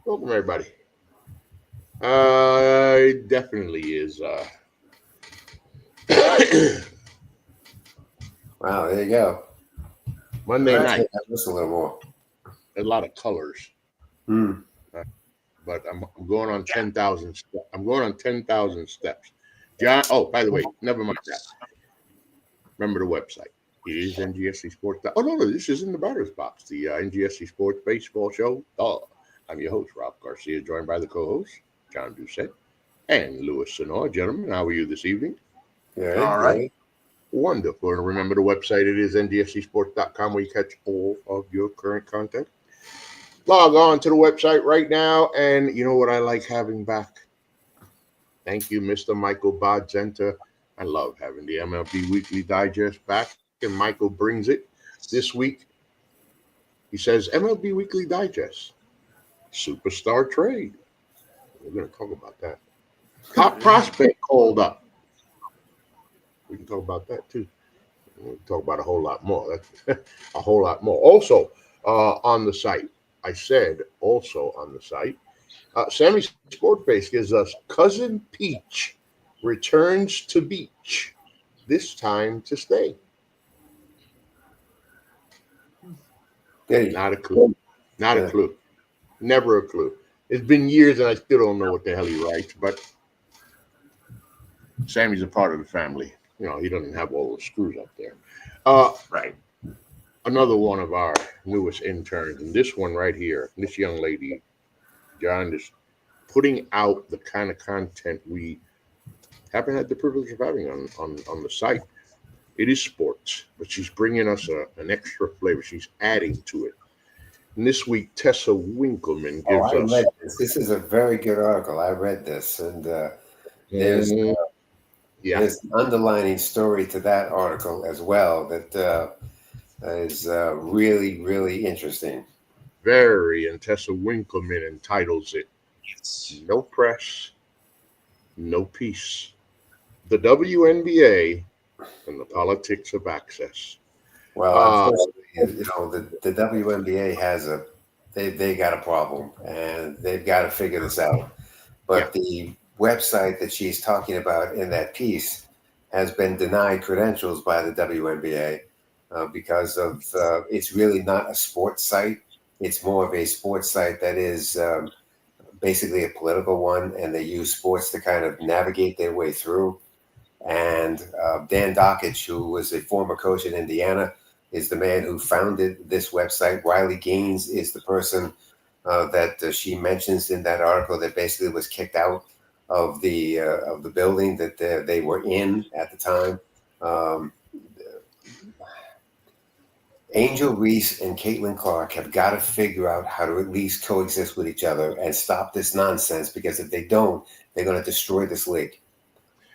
Welcome, everybody. It definitely is. Wow, there you go. Monday night. Just a little more. A lot of colors. But I'm going on 10,000 steps. I'm going on 10,000 steps. John. Oh, by the way, never mind that. Remember the website. It is NGSC Sports. Oh no, this isn't the batter's box. The NGSC Sports Baseball Show. I'm your host, Ralph Garcia, joined by the co-host, John Doucette, and Louis Sonor. Gentlemen, how are you this evening? Good. All right. Wonderful. And remember the website, it is ngscsports.com, where you catch all of your current content. Log on to the website right now, and you know what I like having back? Thank you, Mr. Michael Bodzenta. I love having the MLB Weekly Digest back, and Michael brings it this week. He says, MLB Weekly Digest, superstar trade. We're going to talk about that. Top prospect called up. We can talk about that, too. We'll talk about a whole lot more. That's a whole lot more. Also, on the site, I said also on the site, Sammy Sportface gives us Cousin Peach returns to beach, this time to stay. Not a clue. Not a clue. Never a clue. It's been years and I still don't know what the hell he writes, but Sammy's a part of the family. You know, he doesn't have all the screws up there. Right. Another one of our newest interns, and this one right here, this young lady, John, is putting out the kind of content we haven't had the privilege of having on the site. It is sports, but she's bringing us an extra flavor. She's adding to it. And this week, Tessa Winkleman gives us. Read this. This is a very good article. I read this, and there's an underlining story to that article as well that is really, really interesting. Very, and Tessa Winkleman entitles it, No Press, No Peace. The WNBA and the politics of access. Well, you know, the WNBA has they got a problem, and they've got to figure this out. But the website that she's talking about in that piece has been denied credentials by the WNBA because of it's really not a sports site. It's more of a sports site that is basically a political one, and they use sports to kind of navigate their way through. And Dan Dockich, who was a former coach in Indiana, is the man who founded this website. Riley Gaines is the person that she mentions in that article that basically was kicked out of the building that they were in at the time. Angel Reese and Caitlin Clark have got to figure out how to at least coexist with each other and stop this nonsense, because if they don't, they're going to destroy this league.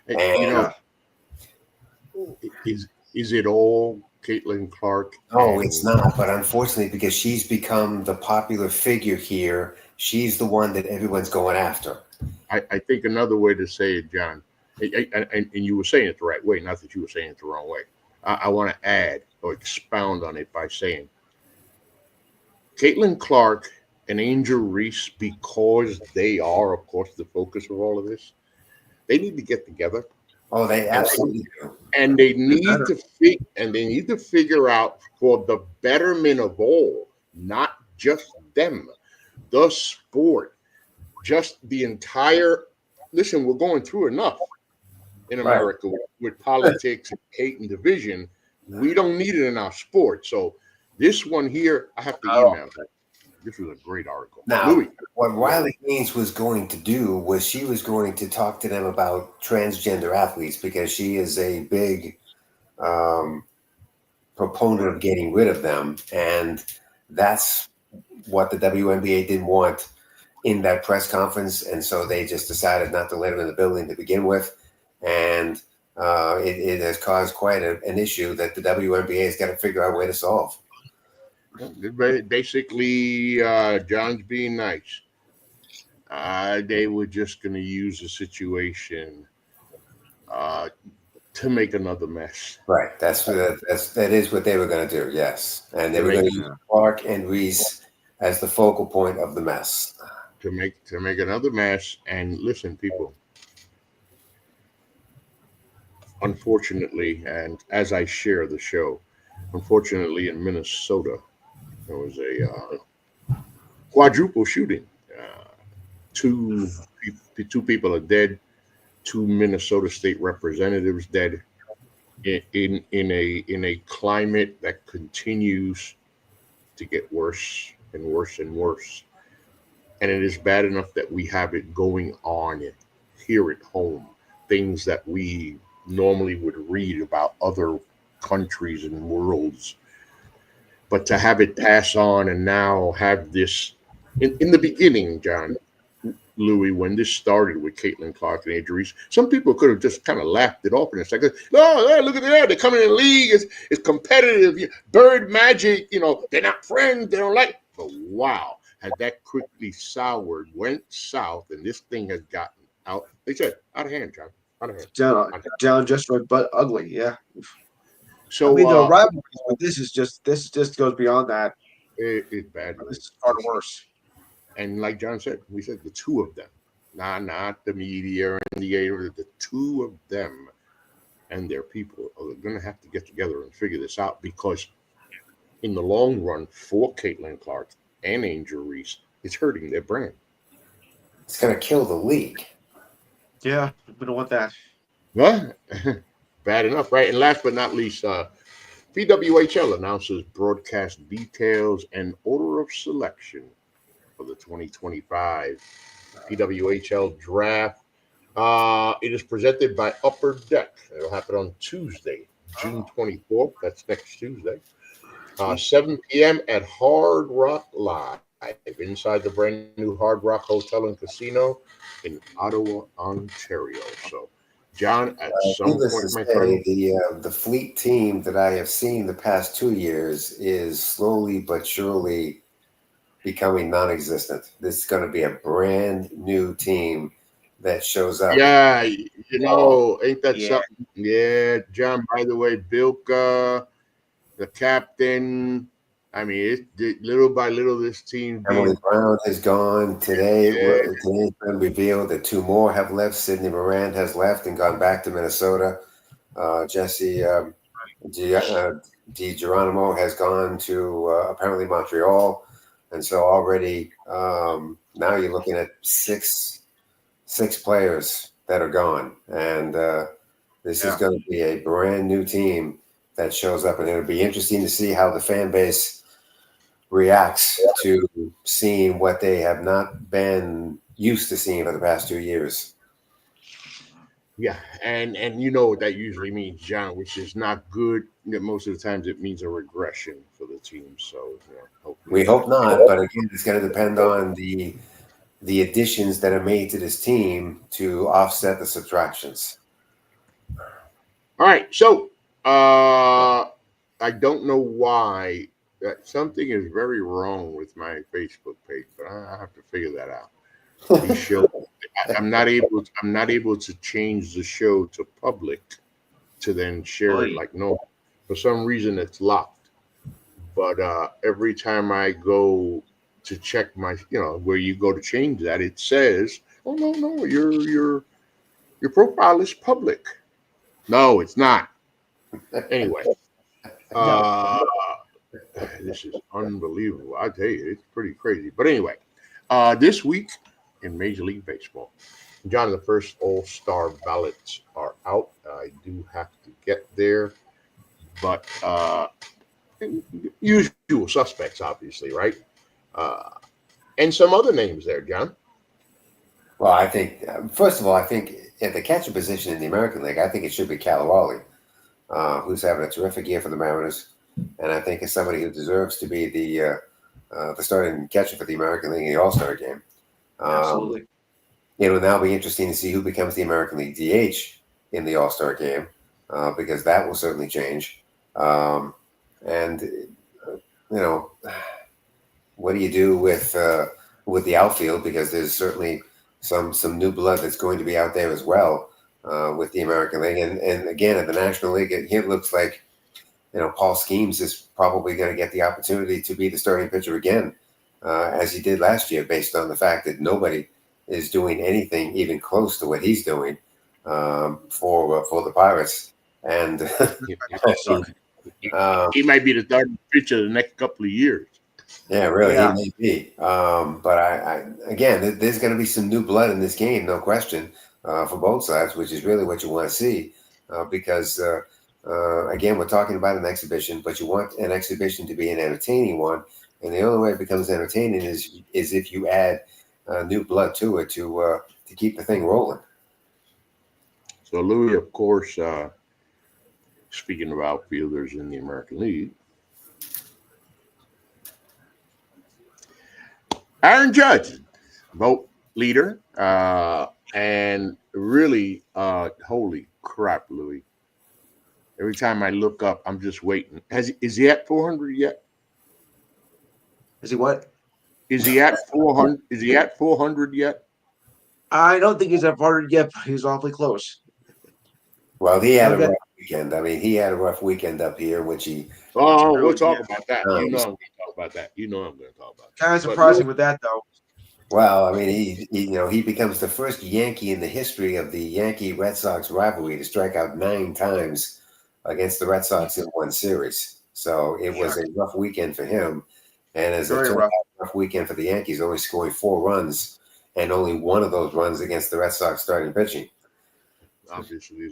And you know, is it all Caitlin Clark? No, it's not. But unfortunately, because she's become the popular figure here, she's the one that everyone's going after. I think another way to say it, John, and you were saying it the right way, not that you were saying it the wrong way. I want to add or expound on it by saying Caitlin Clark and Angel Reese, because they are, of course, the focus of all of this, they need to get together. Oh, they absolutely do. And they need to figure out, for the betterment of all, not just them, the sport, just the entire. Listen, we're going through enough in America with politics and hate and division. We don't need it in our sport. So this one here, I have to email her. This was a great article. Now, Louis, what Riley Gaines was going to do was she was going to talk to them about transgender athletes, because she is a big proponent of getting rid of them. And that's what the WNBA didn't want in that press conference. And so they just decided not to let him in the building to begin with. And it has caused quite an issue that the WNBA has got to figure out a way to solve. Basically, John's being nice. They were just going to use the situation to make another mess. Right. That is what they were going to do. Yes, and they were going to use Clark and Reese as the focal point of the mess. make another mess. And listen, people, unfortunately, and as I share the show, unfortunately, in Minnesota, there was a quadruple shooting. Uh, two two people are dead. Two Minnesota state representatives dead in a climate that continues to get worse and worse and worse. And it is bad enough that we have it going on here at home. Things that we normally would read about other countries and worlds, but to have it pass on and now have this in the beginning, John Louis, when this started with Caitlin Clark and injuries, some people could have just kind of laughed it off and it's like, oh, look at that, they're coming in the league, it's competitive, bird magic, they're not friends, they don't like. But wow, had that quickly soured, went south, and this thing has gotten out. They said out of hand, John, out of hand, down just right, but ugly. Yeah. So I mean, the rivalries, but this just goes beyond that. it's bad. This is far worse. And like John said, we said the two of them, not the media and the two of them and their people are going to have to get together and figure this out, because in the long run, for Caitlin Clark and Angel Reese, it's hurting their brand. It's going to kill the league. Yeah, we don't want that. Huh? Bad enough, right? And last but not least, PWHL announces broadcast details and order of selection for the 2025 PWHL draft. It is presented by Upper Deck. It'll happen on Tuesday, June 24th. That's next Tuesday. 7 p.m. at Hard Rock Live, inside the brand new Hard Rock Hotel and Casino in Ottawa, Ontario. So, John, at some point, my friend, the Fleet team that I have seen the past 2 years is slowly but surely becoming non-existent. This is going to be a brand new team that shows up. Yeah, ain't that something? Yeah, John, by the way, Bilka, the captain. I mean, little by little, this team. Emily Brown has gone today. Today's been revealed that two more have left. Sydney Moran has left and gone back to Minnesota. Jesse Di Geronimo has gone to apparently Montreal. And so already now you're looking at six players that are gone. And this is going to be a brand new team that shows up. And it'll be interesting to see how the fan base reacts to seeing what they have not been used to seeing for the past 2 years. Yeah, and you know what that usually means, John, which is not good. Most of the times it means a regression for the team. So we hope not, but again, it's going to depend on the additions that are made to this team to offset the subtractions. All right, so I don't know why something is very wrong with my Facebook page, but I have to figure that out. The show, I'm not able to change the show to public to then share it like normal. For some reason, it's locked. But every time I go to check my, where you go to change that, it says, "Oh no, your profile is public." No, it's not. Anyway, this is unbelievable. I tell you, it's pretty crazy. But anyway, this week in Major League Baseball, John, the first All-Star ballots are out. I do have to get there, but usual suspects, obviously, right? And some other names there, John. Well, I think, first of all, at the catcher position in the American League, I think it should be Cal Raleigh, who's having a terrific year for the Mariners. And I think is somebody who deserves to be the starting catcher for the American League in the All-Star game. Absolutely. It'll now be interesting to see who becomes the American League DH in the All-Star game, because that will certainly change. And what do you do with the outfield? Because there's certainly some new blood that's going to be out there as well with the American League. And again, at the National League, it looks like Paul Skeens is probably going to get the opportunity to be the starting pitcher again as he did last year, based on the fact that nobody is doing anything even close to what he's doing for the Pirates. And He might be the starting pitcher the next couple of years. yeah, really, Yeah. he may be. But I again, there's going to be some new blood in this game, no question, for both sides, which is really what you want to see, because again, we're talking about an exhibition, but you want an exhibition to be an entertaining one, and the only way it becomes entertaining is if you add new blood to it to keep the thing rolling. So Louis, of course, speaking of outfielders in the American League, Aaron Judge, vote leader, and really, holy crap, Louis! Every time I look up, I'm just waiting. Is he at 400 yet? Is he what? Is he at 400? Is he at 400 yet? I don't think he's at 400 yet, but he's awfully close. Well, he had a Okay. rough weekend. I mean, he had a rough weekend up here, which he. Oh, we'll talk about that. You know I'm going to talk about that. You know I'm going to talk about that. Kind of surprising with that, though. Well, I mean, he becomes the first Yankee in the history of the Yankee-Red Sox rivalry to strike out 9 times against the Red Sox in one series. So it was a rough weekend for him. And as Very a rough. rough weekend for the Yankees, only scoring 4 runs, and only one of those runs against the Red Sox starting pitching. Obviously,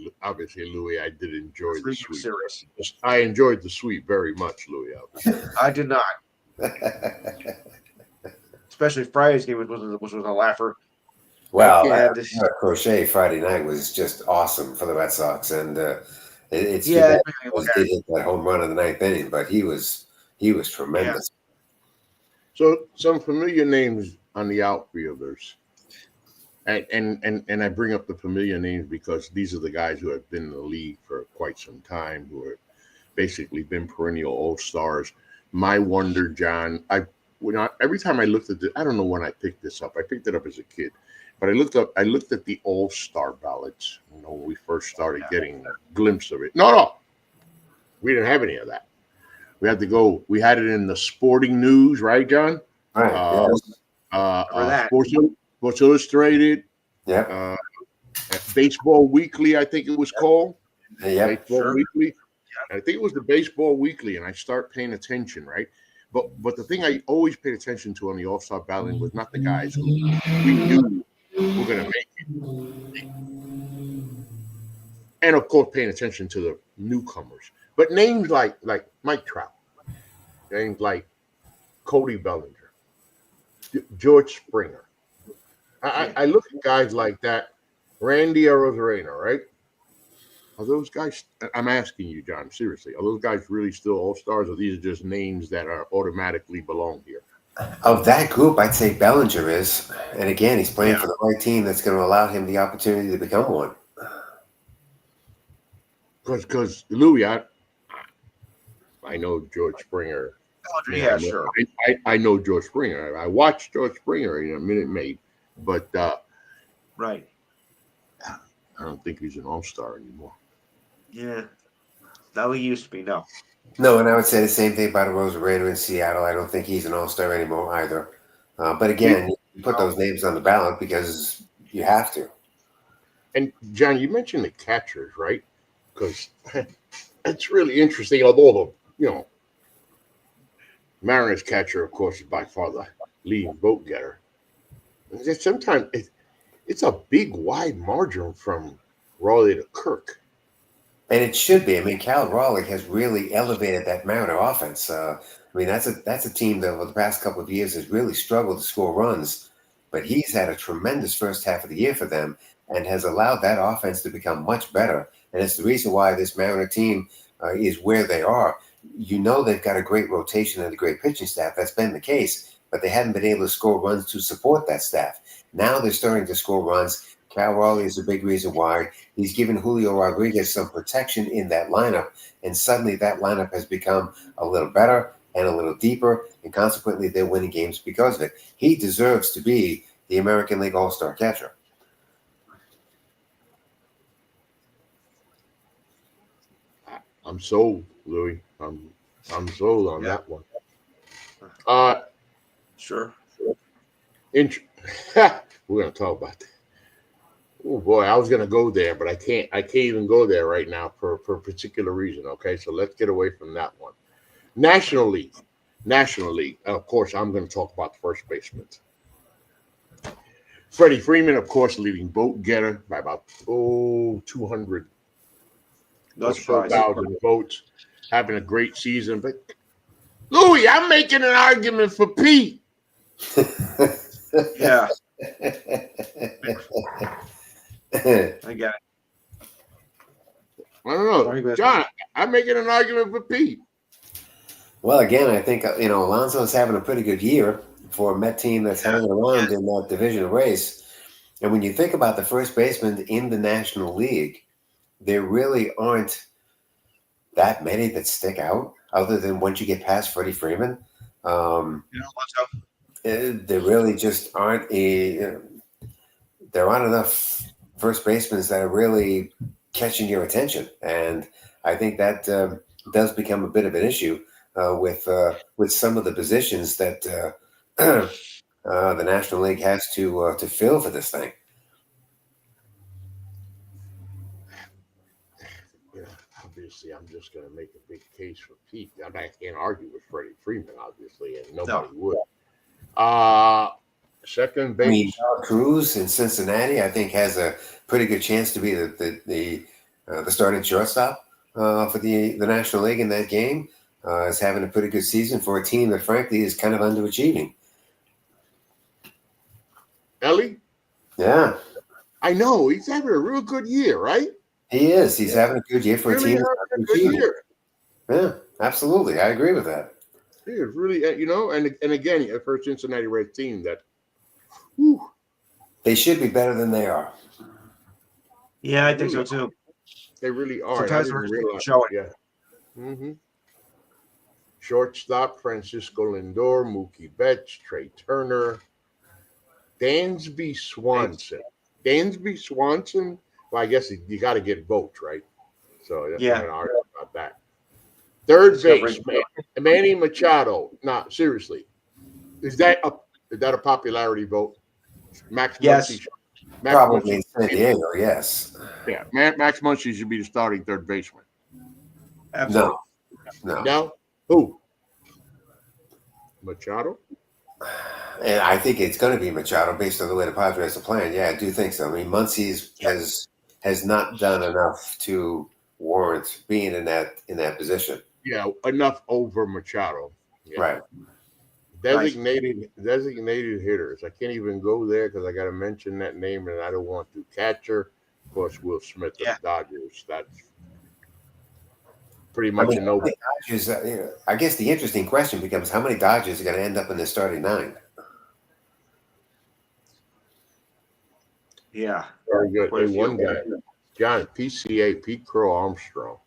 Louis, I did enjoy the sweep. Series. I enjoyed the sweep very much, Louis. I did not. Especially Friday's game, which was a laugher. Well, Yeah, Crochet Friday night was just awesome for the Red Sox, and it's too Yeah, bad he did hit that home run in the 9th inning, but he was tremendous. So some familiar names on the outfielders, and I bring up the familiar names because these are the guys who have been in the league for quite some time, who have basically been perennial all-stars. My wonder, John, every time I looked at I don't know when I picked this up. I picked it up as a kid, but I looked at the all-star ballots. When we first started getting a glimpse of it. No, we didn't have any of that. We had to go. We had it in the Sporting News, right, John? Right. Sports Illustrated. Yeah. Baseball Weekly, I think it was called. Yeah. Baseball Weekly. I think it was the Baseball Weekly, and I start paying attention, right? But the thing I always paid attention to on the All-Star ballot was not the guys who we knew were going to make it, and of course paying attention to the newcomers. But names like Mike Trout, names like Cody Bellinger, George Springer. I look at guys like that, Randy Arozarena, right? Are those guys? I'm asking you, John, seriously. Are those guys really still all-stars, or these are just names that are automatically belong here? Of that group, I'd say Bellinger is. And again, he's playing for the right team that's going to allow him the opportunity to become one. Because Louis, I know George Springer. Yeah, sure. I know George Springer. I watched George Springer in a Minute Maid, but right. I don't think he's an all-star anymore. Yeah. No, he used to be. No. No, and I would say the same thing about Arozarena in Seattle. I don't think he's an all-star anymore either. But again, you put those names on the ballot because you have to. And John, you mentioned the catchers, right? Because it's really interesting. Although Mariners catcher, of course, is by far the leading vote getter. Sometimes it's a big, wide margin from Raleigh to Kirk. And it should be. I mean, Cal Raleigh has really elevated that Mariner offense. I mean, that's a team that over the past couple of years has really struggled to score runs, but he's had a tremendous first half of the year for them and has allowed that offense to become much better. And it's the reason why this Mariner team is where they are. They've got a great rotation and a great pitching staff. That's been the case, but they hadn't been able to score runs to support that staff. Now they're starting to score runs. Cal Raleigh is a big reason why. He's given Julio Rodriguez some protection in that lineup, and suddenly that lineup has become a little better and a little deeper, and consequently they're winning games because of it. He deserves to be the American League All-Star catcher. I'm sold, Louis. I'm sold on that one. Sure. We're going to talk about that. Oh boy, I was going to go there, but I can't. I can't even go there right now for a particular reason. Okay, so let's get away from that one. National League. National League. Of course, I'm going to talk about the first baseman. Freddie Freeman, of course, leading vote getter by about 200 No surprise. 4,000 votes, having a great season. But Louis, I'm making an argument for Pete. Yeah, I get it. I don't know, Argument. John. I'm making an argument for Pete. Well, again, I think Alonso's having a pretty good year for a Met team that's hanging around in that division race. And when you think about the first baseman in the National League, there really aren't that many that stick out, other than once you get past Freddie Freeman. Alonso. There really just aren't there aren't enough first basemen that are really catching your attention, and I think that does become a bit of an issue with some of the positions that the National League has to fill for this thing. Yeah, obviously, I'm just going to make a big case for Pete. I can't argue with Freddie Freeman, obviously, and nobody would. Second base. I mean, Cruz in Cincinnati, I think, has a pretty good chance to be the starting shortstop for the National League in that game. Is having a pretty good season for a team that, frankly, is kind of underachieving. Ellie? Yeah. I know. He's having a real good year, right? He is. He's having a good year for Really a team having that's a good underachieving. year. Yeah, absolutely. I agree with that. He is really, and again, for a Cincinnati Reds team that, they should be better than they are. Yeah, I think so too. They really are. Sometimes I we're didn't realize. showing. Yeah. Mm-hmm. Shortstop, Francisco Lindor, Mookie Betts, Trey Turner, Dansby Swanson. Well, I guess you got to get votes, right? So I'm Yeah. going to argue about that. Third Let's go base, bring- Manny Machado. No, seriously. Is that a popularity vote? Max Yes. Muncy. Probably in San Diego, yes. Yeah, Max Muncy should be the starting third baseman. Absolutely. No. No? Who? Machado? And I think it's going to be Machado based on the way the Padres are playing. Yeah, I do think so. I mean, Muncy has not done enough to warrant being in that position. Yeah, enough over Machado. Yeah. Right. Designated hitters. I can't even go there because I got to mention that name, and I don't want to. Catcher, of course, Will Smith of the Dodgers. That's pretty much a no. Dodgers, I guess the interesting question becomes how many Dodgers are going to end up in the starting nine? Yeah. Very good. Quite a Hey, few. one guy, John, PCA, Pete Crow Armstrong.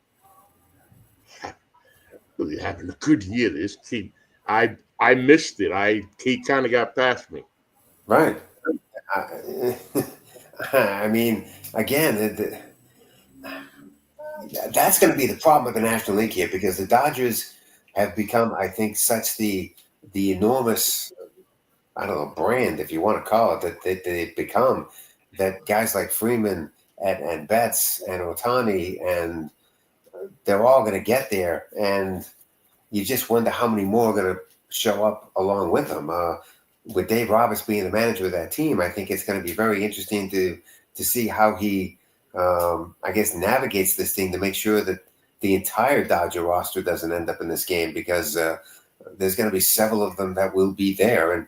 Really having a good year. This kid, I missed it. He kind of got past me. Right. I mean, again, that's going to be the problem with the National League here, because the Dodgers have become, I think, such the enormous, I don't know, brand, if you want to call it, that they've become, that guys like Freeman and Betts and Ohtani, and they're all going to get there, and you just wonder how many more are going to show up along with them. With Dave Roberts being the manager of that team, I think it's going to be very interesting to see how he, I guess, navigates this thing to make sure that the entire Dodger roster doesn't end up in this game, because there's going to be several of them that will be there, and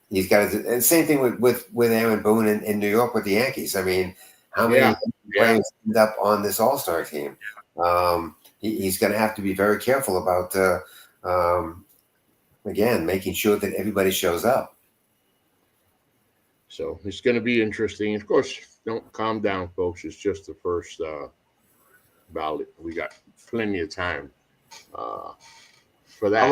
he's got and same thing with Aaron Boone in New York with the Yankees. I mean, how many players end up on this All-Star team? He's going to have to be very careful about, again, making sure that everybody shows up. So it's going to be interesting. Of course, don't calm down, folks. It's just the first ballot. We got plenty of time for that.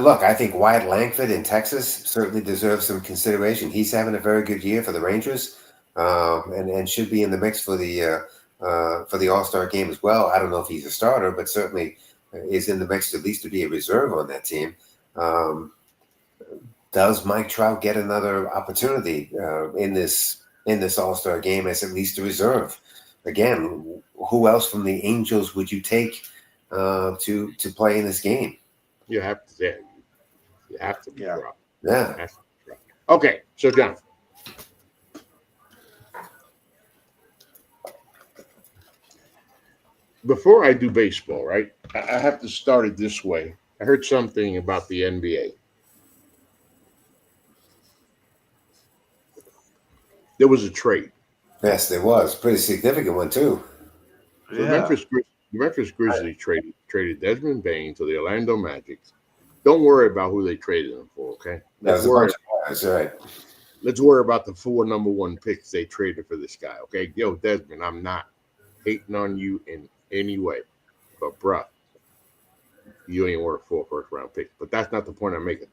Look, I think Wyatt Langford in Texas certainly deserves some consideration. He's having a very good year for the Rangers, and should be in the mix for the All-Star game as well. I don't know if he's a starter, but certainly is in the mix at least to be a reserve on that team. Does Mike Trout get another opportunity in this All-Star game as at least a reserve? Again, who else from the Angels would you take to play in this game? You have to say, you have to be Trout. Yeah. Has to be Trout. Okay, so John. Before I do baseball, right? I have to start it this way. I heard something about the NBA. There was a trade. Yes, there was. Pretty significant one, too. The Memphis Grizzlies traded Desmond Bain to the Orlando Magic. Don't worry about who they traded him for, okay? Let's worry about the 4 number 1 picks they traded for this guy, okay? Yo, Desmond, I'm not hating on you in any way, but bruh, you ain't worth 4 first-round picks. But that's not the point I'm making.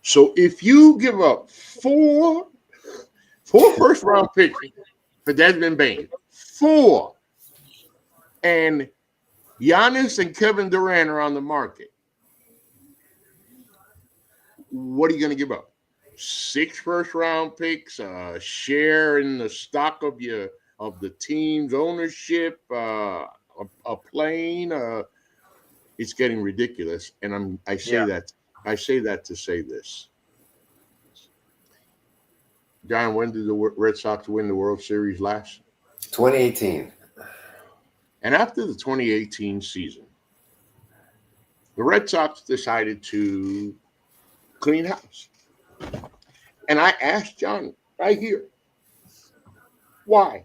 So if you give up 4 first-round picks for Desmond Bain, 4, and Giannis and Kevin Durant are on the market, what are you going to give up? 6 first-round picks, share in the stock of the team's ownership, a plane. It's getting ridiculous, and I say that to say this. John, when did the Red Sox win the World Series last? 2018. And after the 2018 season, the Red Sox decided to clean house. And I asked John right here, why?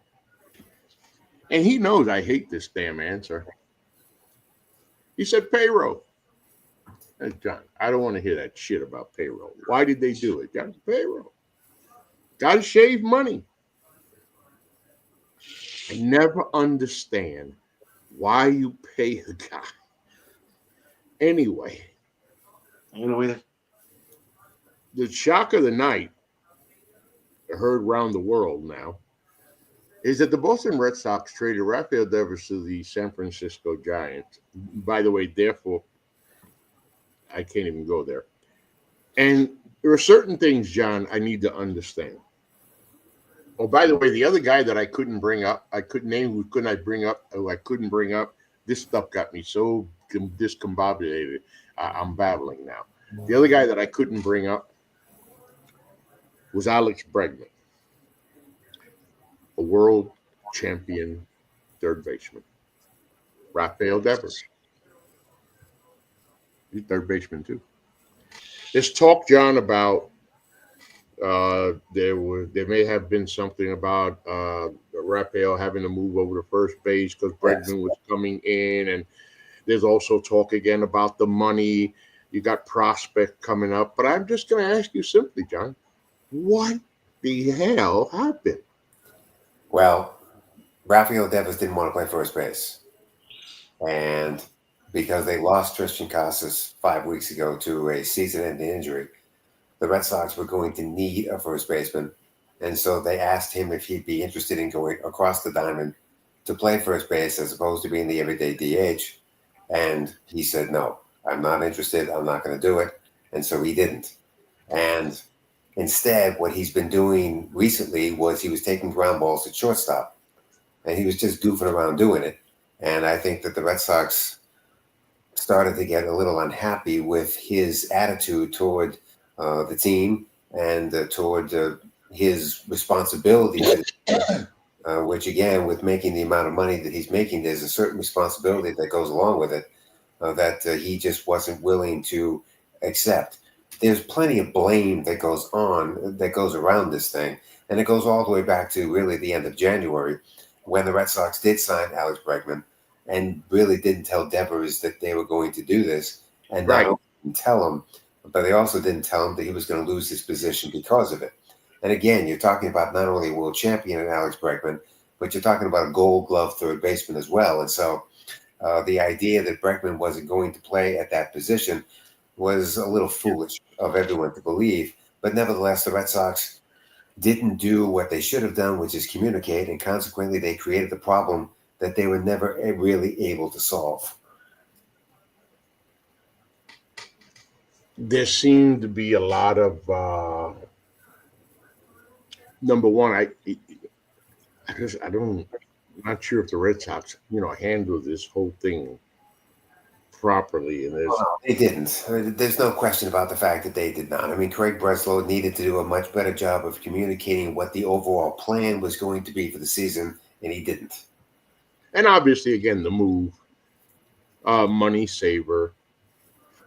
And he knows I hate this damn answer. He said payroll. Hey, John, I don't want to hear that shit about payroll. Why did they do it? Got payroll. Got to shave money. I never understand why you pay a guy. Anyway, the shock of the night, heard around the world now, is that the Boston Red Sox traded Rafael Devers to the San Francisco Giants. By the way, therefore, I can't even go there. And there are certain things, John, I need to understand. Oh, by the way, the other guy that I couldn't bring up, I couldn't name who couldn't I bring up, who I couldn't bring up. This stuff got me so discombobulated. I'm babbling now. The other guy that I couldn't bring up was Alex Bregman, a world champion third baseman. Rafael Devers. He's third baseman too. There's talk, John, about there may have been something about Rafael having to move over to first base because Bregman was coming in, and there's also talk again about the money. You got prospect coming up, but I'm just going to ask you simply, John, what the hell happened? Well, Rafael Devers didn't want to play first base, and because they lost Tristan Casas 5 weeks ago to a season-ending injury, the Red Sox were going to need a first baseman, and so they asked him if he'd be interested in going across the diamond to play first base as opposed to being the everyday DH, and he said, no, I'm not interested, I'm not going to do it, and so he didn't. And instead, what he's been doing recently was he was taking ground balls at shortstop, and he was just goofing around doing it, and I think that the Red Sox started to get a little unhappy with his attitude toward the team and toward his responsibility, which again, with making the amount of money that he's making, there's a certain responsibility that goes along with it that he just wasn't willing to accept. There's plenty of blame that goes around this thing, and it goes all the way back to really the end of January when the Red Sox did sign Alex Bregman and really didn't tell Devers that they were going to do this, and not only didn't tell him, but they also didn't tell him that he was going to lose his position because of it. And again, you're talking about not only a world champion in Alex Bregman, but you're talking about a Gold Glove third baseman as well. And so the idea that Bregman wasn't going to play at that position was a little foolish of everyone to believe. But nevertheless, the Red Sox didn't do what they should have done, which is communicate, and consequently they created the problem that they were never really able to solve. there seemed to be a lot of number one. I don't. Not sure if the Red Sox, handled this whole thing properly. And Oh, there's no, they didn't. There's no question about the fact that they did not. I mean, Craig Breslow needed to do a much better job of communicating what the overall plan was going to be for the season, and he didn't. and obviously again the move, money saver,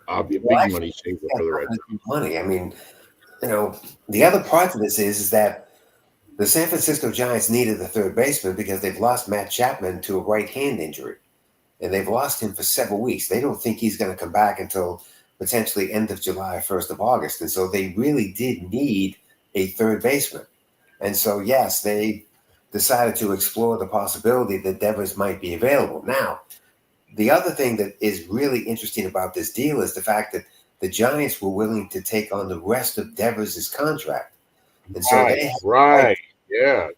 a Well, big actually, money saver yeah, for the Red nothing to do Sox. with money. I mean, the other part of this is that the San Francisco Giants needed the third baseman because they've lost Matt Chapman to a right hand injury, and they've lost him for several weeks. They don't think he's going to come back until potentially end of July, 1st of August. And so they really did need a third baseman. And so, yes, they decided to explore the possibility that Devers might be available. Now, the other thing that is really interesting about this deal is the fact that the Giants were willing to take on the rest of Devers' contract. And so they Right, had like right, yeah.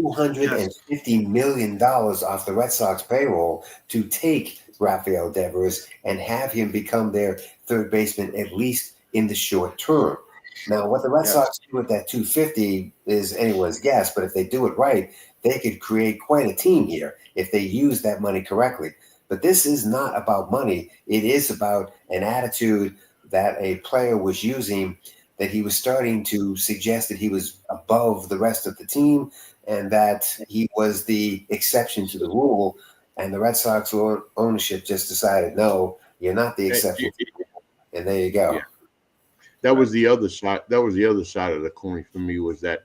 Yes. $250 million off the Red Sox payroll to take Rafael Devers and have him become their third baseman, at least in the short term. Now, what the Red Yes. Sox do with that 250 is anyone's guess, but if they do it right, they could create quite a team here if they use that money correctly. But this is not about money. It is about an attitude that a player was using, that he was starting to suggest that he was above the rest of the team and that he was the exception to the rule. And the Red Sox ownership just decided, no, you're not the Eh, exception. eh, And there you yeah. go. That was the other side. That was the other side of the coin for me, was that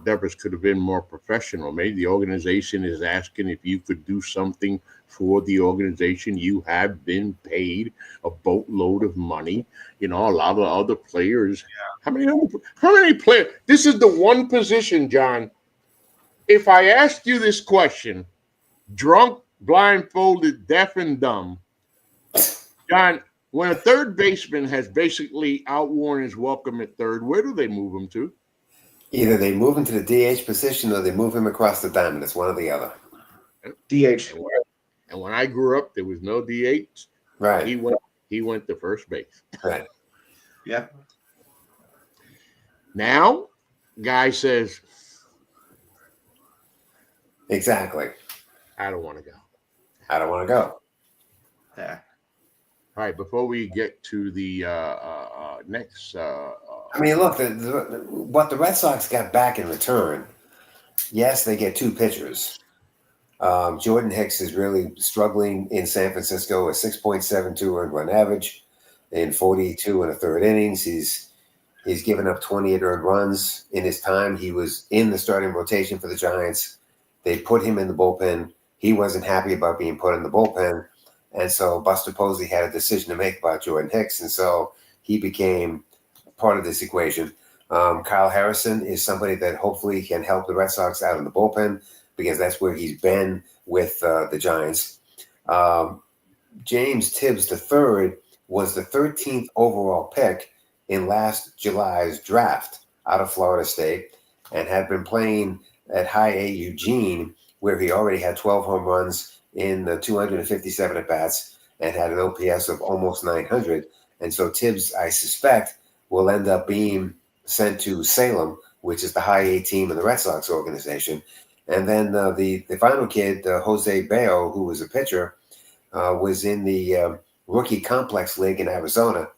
Devers could have been more professional. Maybe the organization is asking if you could do something for the organization. You have been paid a boatload of money. A lot of other players. How many players? This is the one position, John. If I asked you this question, drunk, blindfolded, deaf, and dumb, John, when a third baseman has basically outworn his welcome at third, where do they move him to? Either they move him to the DH position or they move him across the diamond. It's one or the other. DH. And when I grew up, there was no DH. Right. He went to first base. Right. Yeah. Now, guy says, Exactly. I don't want to go. I don't want to go. Yeah. All right, before we get to the next. I mean, look, what the Red Sox got back in return, yes, they get two pitchers. Jordan Hicks is really struggling in San Francisco, a 6.72 earned run average in 42 and a third innings. He's given up 28 earned runs in his time. He was in the starting rotation for the Giants. They put him in the bullpen. He wasn't happy about being put in the bullpen. And so Buster Posey had a decision to make about Jordan Hicks. And so he became part of this equation. Kyle Harrison is somebody that hopefully can help the Red Sox out in the bullpen because that's where he's been with the Giants. James Tibbs III was the 13th overall pick in last July's draft out of Florida State and had been playing at High A Eugene, where he already had 12 home runs in the 257 at-bats and had an OPS of almost 900. And so Tibbs, I suspect, will end up being sent to Salem, which is the High A team in the Red Sox organization. And then the final kid, Jose Bayo, who was a pitcher, was in the rookie complex league in Arizona,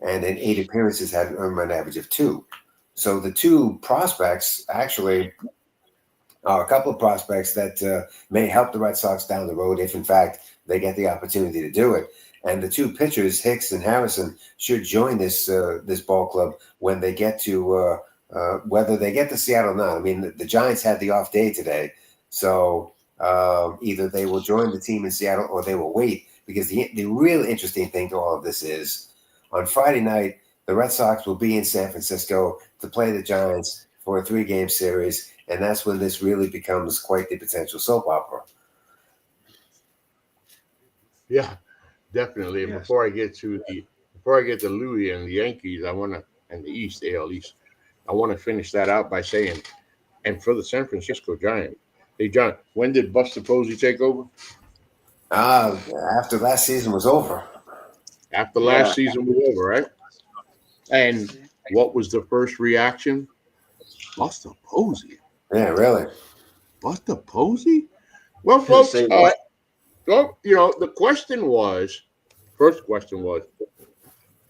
and in 8 appearances had an earned run average of 2. So the two prospects actually are a couple of prospects that may help the Red Sox down the road if, in fact, they get the opportunity to do it. And the two pitchers, Hicks and Harrison, should join this ball club when they get to whether they get to Seattle or not. I mean, the Giants had the off day today, so either they will join the team in Seattle or they will wait. Because the real interesting thing to all of this is on Friday night, the Red Sox will be in San Francisco to play the Giants for a 3-game series, and that's when this really becomes quite the potential soap opera. Yeah, definitely. And Yes. before I get to Louis and the Yankees, and the East, AL East, I want to finish that out by saying, and for the San Francisco Giants, hey John, when did Buster Posey take over? After last season was over. After last season was over, right? And what was the first reaction? Buster Posey. Yeah, really. Buster Posey? Well, To folks, say what? well, the first question was,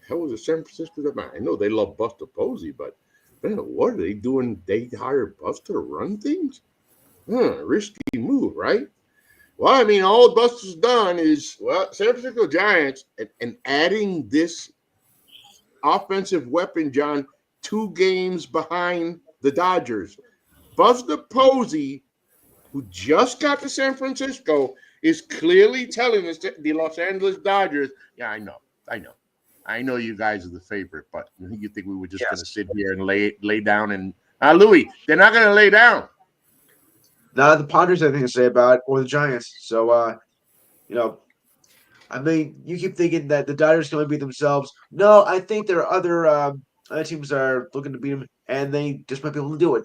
hell was the San Francisco? I know they love Buster Posey, but man, what are they doing? They hired Buster to run things? Risky move, right? Well, I mean, all Buster's done is, San Francisco Giants and adding this offensive weapon, John, 2 games behind the Dodgers. Buster Posey, who just got to San Francisco, is clearly telling us the Los Angeles Dodgers, yeah, I know you guys are the favorite, but you think we were just going to sit here and lay down and Louis, they're not going to lay down. Now the Padres have anything to say about it, or the Giants. So, I mean, you keep thinking that the Dodgers can only beat themselves. No, I think there are other teams that are looking to beat them, and they just might be able to do it.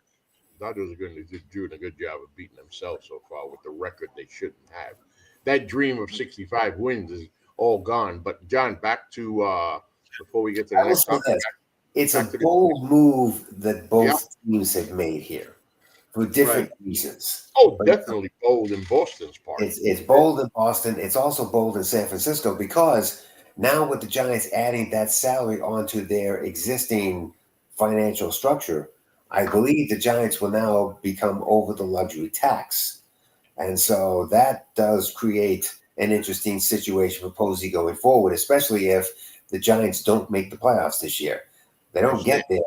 Dodgers are going to do a good job of beating themselves so far with the record they shouldn't have. That dream of 65 wins is all gone. But John, back to before we get to the next topic. It's a bold move that both teams have made here for different reasons. Oh, definitely bold in Boston's part. It's bold in Boston. It's also bold in San Francisco because now with the Giants adding that salary onto their existing financial structure, I believe the Giants will now become over the luxury tax. And so that does create an interesting situation for Posey going forward, especially if the Giants don't make the playoffs this year. They don't get there.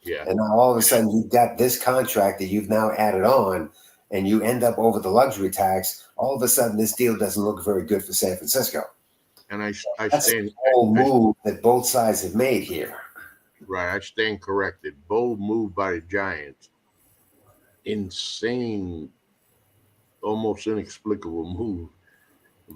Yeah. And now all of a sudden you've got this contract that you've now added on and you end up over the luxury tax. All of a sudden this deal doesn't look very good for San Francisco. And that's a bold move that both sides have made here. Right, I stand corrected. Bold move by the Giants. Insane, almost inexplicable move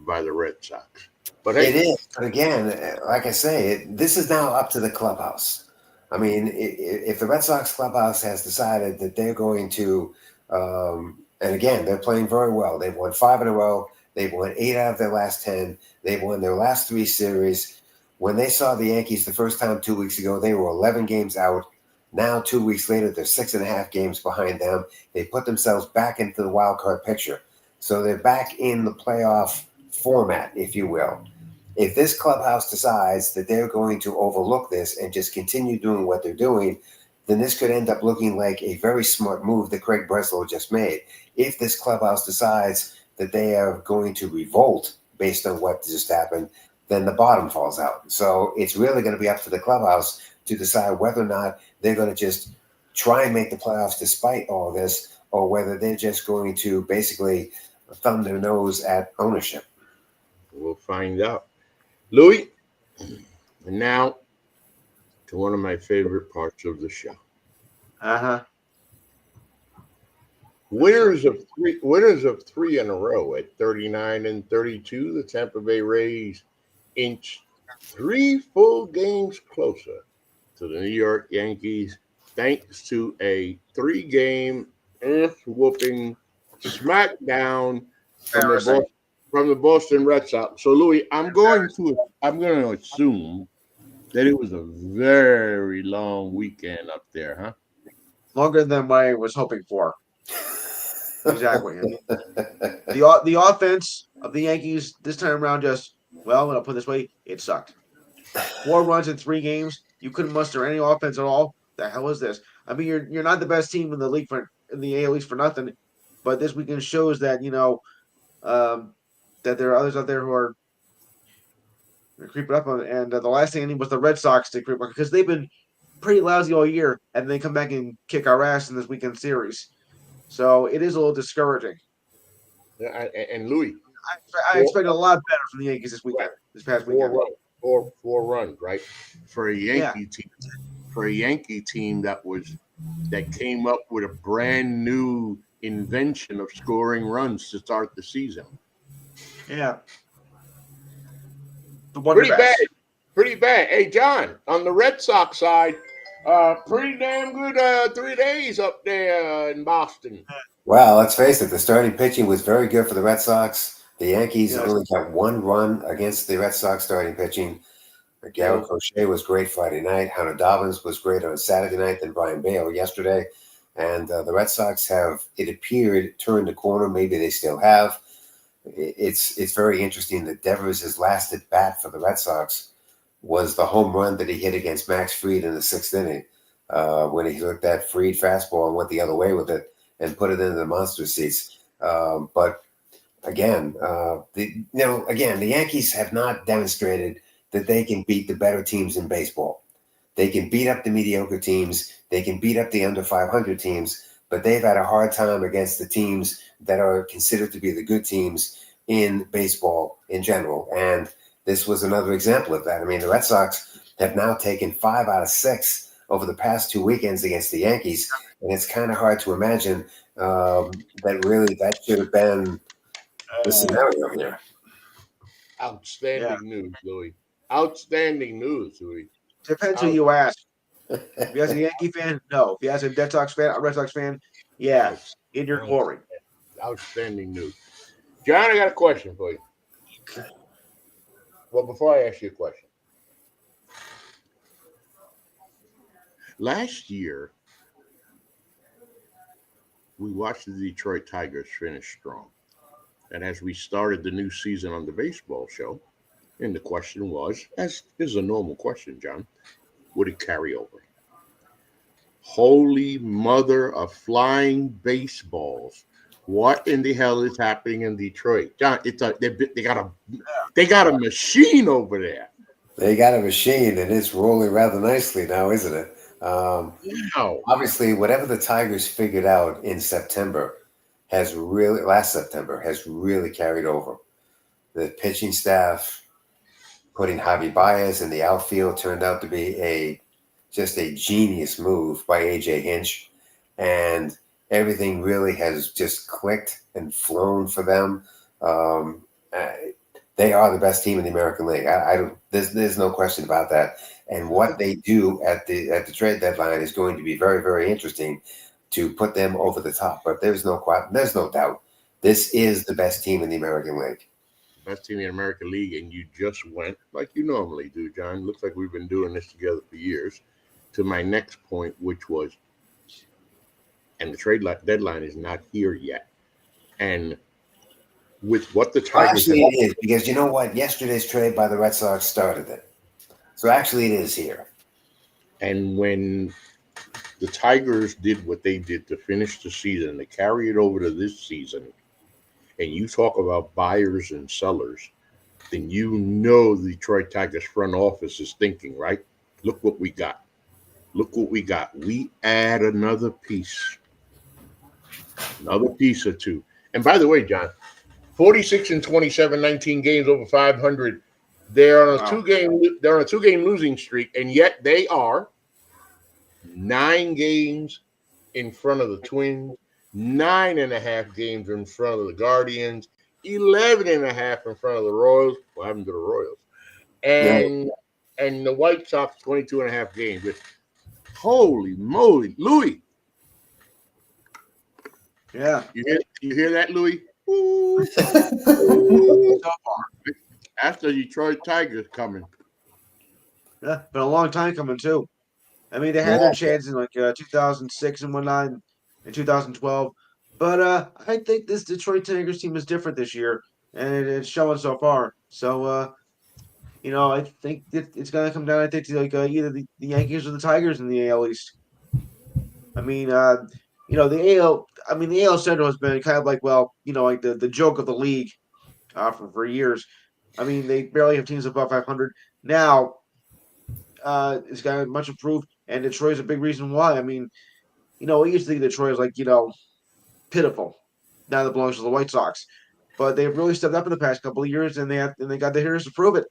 by the Red Sox. But it is. But again, like I say, this is now up to the clubhouse. I mean, if the Red Sox clubhouse has decided that they're going to, and again, they're playing very well. They've won 5 in a row. They've won 8 out of their last 10. They've won their last 3 series. When they saw the Yankees the first time 2 weeks ago, they were 11 games out. Now, 2 weeks later, they're 6.5 games behind them. They put themselves back into the wild card picture. So they're back in the playoff format, if you will. If this clubhouse decides that they're going to overlook this and just continue doing what they're doing, then this could end up looking like a very smart move that Craig Breslow just made. If this clubhouse decides that they are going to revolt based on what just happened, then the bottom falls out. So it's really going to be up to the clubhouse to decide whether or not they're going to just try and make the playoffs despite all this, or whether they're just going to basically thumb their nose at ownership. We'll find out. Louis, and now to one of my favorite parts of the show. Winners of three in a row at 39 and 32. The Tampa Bay Rays inch 3 full games closer to the New York Yankees, thanks to a 3-game earth-whooping smackdown from the Boston Red Sox. So, Louis, I'm going to assume that it was a very long weekend up there, huh? Longer than what I was hoping for. Exactly. The offense of the Yankees this time around I'll put it this way, it sucked. 4 runs in 3 games. You couldn't muster any offense at all. The hell is this? I mean, you're not the best team in the league in the AL East for nothing, but this weekend shows that that there are others out there who are creeping up on it. And the last thing I need was the Red Sox to creep up because they've been pretty lousy all year, and they come back and kick our ass in this weekend series. So it is a little discouraging. Yeah, and Louis, I expected a lot better from the Yankees this past weekend. 4 runs, right? For a Yankee team that came up with a brand new invention of scoring runs to start the season. Yeah. Pretty bad. Hey, John, on the Red Sox side, pretty damn good 3 days up there in Boston. Well, let's face it, the starting pitching was very good for the Red Sox. The Yankees only got 1 run against the Red Sox starting pitching. Garrett Crochet was great Friday night. Hunter Dobbins was great on Saturday night. Then Brian Bale yesterday. And the Red Sox have, it appeared, turned the corner. Maybe they still have. It's very interesting that Devers' last at bat for the Red Sox was the home run that he hit against Max Fried in the 6th inning when he took that Fried fastball and went the other way with it and put it into the monster seats. But again, the Yankees have not demonstrated that they can beat the better teams in baseball. They can beat up the mediocre teams. They can beat up the under 500 teams, but they've had a hard time against the teams that are considered to be the good teams in baseball in general. And this was another example of that. I mean, the Red Sox have now taken 5 out of 6 over the past 2 weekends against the Yankees. And it's kind of hard to imagine that should have been the scenario here. Outstanding news, Louis. Outstanding news, Louis. Depends who you ask. If you ask a Yankee fan, no. If you ask a Red Sox fan, yeah, in your glory. Outstanding news. John, I got a question for you. Well, before I ask you a question. Last year, we watched the Detroit Tigers finish strong. And as we started the new season on the baseball show, and the question was, as is a normal question, John, would it carry over? Holy mother of flying baseballs. What in the hell is happening in Detroit? John, they got a machine over there. They got a machine, and it's rolling rather nicely now, isn't it? Obviously, whatever the Tigers figured out in September last September has really carried over. The pitching staff, putting Javi Baez in the outfield, turned out to be just a genius move by AJ Hinch, and everything really has just clicked and flown for them. They are the best team in the American League. There's no question about that. And what they do at the trade deadline is going to be very, very interesting to put them over the top. But there's no doubt. This is the best team in the American League. Best team in the American League, and you just went, like you normally do, John. Looks like we've been doing this together for years. To my next point, which was, and the trade deadline is not here yet. And with what the Tigers... Actually, it is, because you know what? Yesterday's trade by the Red Sox started it. So actually, it is here. And when the Tigers did what they did to finish the season, they carry it over to this season, and you talk about buyers and sellers, then you know the Detroit Tigers front office is thinking, right? Look what we got. Look what we got. We add another piece or two. And by the way, John, 46 and 27, 19 games over 500. They're on a two-game losing streak, and yet they are 9 games in front of the Twins, 9.5 games in front of the Guardians, 11.5 in front of the Royals. What happened to the Royals? And the White Sox 22.5 games. Holy moly, Louis! Yeah, you hear that, Louis? After Detroit Tigers coming. Yeah, been a long time coming too. I mean, they had their chance in like 2006 and whatnot, in 2012. But I think this Detroit Tigers team is different this year, and it's showing so far. So, I think it's going to come down, I think, to like either the Yankees or the Tigers in the AL East. I mean, the AL Central has been kind of like, like the joke of the league for years. I mean, they barely have teams above 500. Now, it's got much improved, and Detroit's a big reason why. I mean, we used to think Detroit was like, pitiful. Now that belongs to the White Sox. But they've really stepped up in the past couple of years, and they got the hitters to prove it.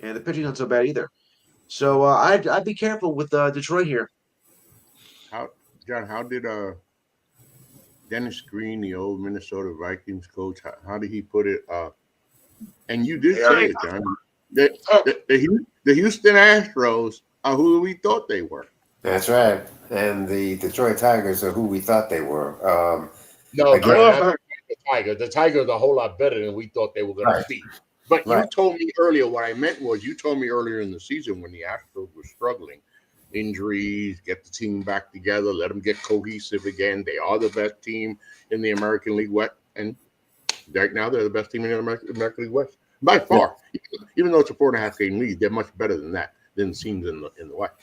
And the pitching's not so bad either. So I'd be careful with Detroit here. How did Dennis Green, the old Minnesota Vikings coach, how did he put it? And you did say it, John. The Houston Astros are who we thought they were. That's right. And the Detroit Tigers are who we thought they were. No, not the Tigers. The Tigers are a whole lot better than we thought they were going to be. But Right. you told me earlier, what I meant was you told me earlier in the season when the Astros were struggling, injuries, get the team back together, let them get cohesive again. They are the best team in the American League West. And right now, they're the best team in the American League West by far. Even though it's a 4.5 game lead, they're much better than that, than teams in the West.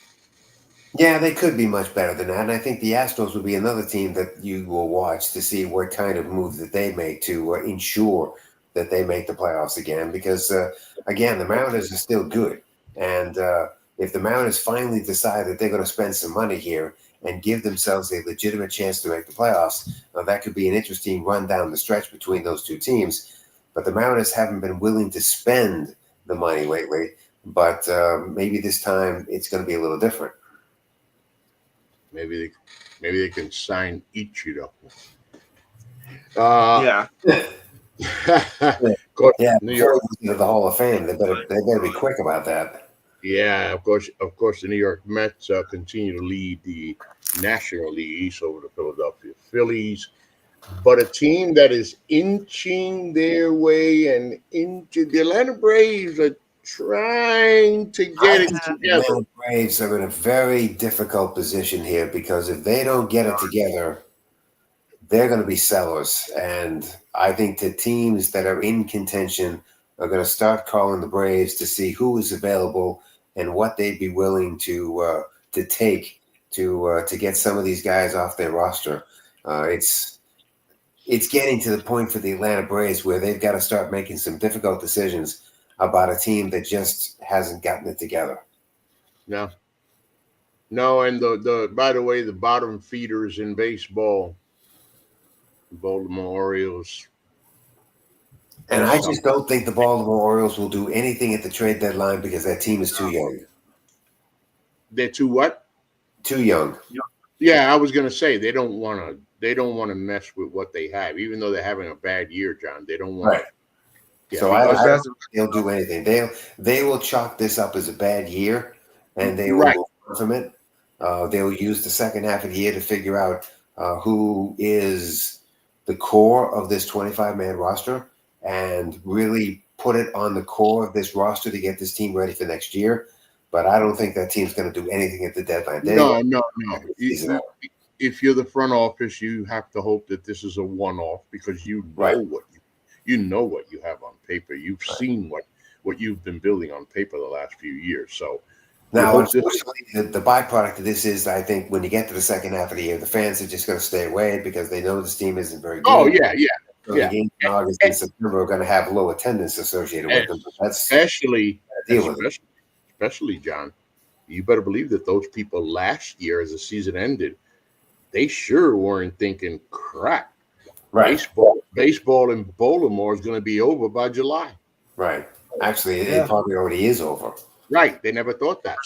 Yeah, they could be much better than that. And I think the Astros would be another team that you will watch to see what kind of move that they make to ensure that they make the playoffs again. Because, again, the Mariners are still good. And if the Mariners finally decide that they're going to spend some money here and give themselves a legitimate chance to make the playoffs, that could be an interesting run down the stretch between those two teams. But the Mariners haven't been willing to spend the money lately. But maybe this time it's going to be a little different. Maybe they can sign Ichiro. Yeah. Of course, Yeah, New before York. he goes into the Hall of Fame, they better be quick about that. Yeah, of course, the New York Mets continue to lead the National League East over the Philadelphia Phillies. But a team that is inching their way and into the Atlanta Braves are trying to get I it think the together. Atlanta Braves are in a very difficult position here because if they don't get it together, they're going to be sellers. And I think the teams that are in contention are going to start calling the Braves to see who is available and what they'd be willing to take to get some of these guys off their roster. It's getting to the point for the Atlanta Braves where they've got to start making some difficult decisions about a team that just hasn't gotten it together. No, and the by the way, the bottom feeders in baseball, Baltimore Orioles. And I just don't think the Baltimore Orioles will do anything at the trade deadline because that team is too young. They're too what? Too young. Yeah, I was gonna say they don't want to mess with what they have, even though they're having a bad year, John. They don't want. Right. Yeah, So I don't think they'll do anything. They will chalk this up as a bad year, and they will move on from it. They'll use the second half of the year to figure out who is the core of this 25-man roster and really put it on the core of this roster to get this team ready for next year. But I don't think that team's going to do anything at the deadline. No. If you're the front office, you have to hope that this is a one-off because you know what you have on paper. You've seen what you've been building on paper the last few years. So now, unfortunately, the byproduct of this is, I think, when you get to the second half of the year, the fans are just going to stay away because they know this team isn't very good. Oh yeah. So the games in August and September are going to have low attendance associated with them. But that's especially John. You better believe that those people last year, as the season ended, they sure weren't thinking, crap. Right. Baseball in Baltimore is going to be over by July. Right. Actually, it probably already is over. Right. They never thought that.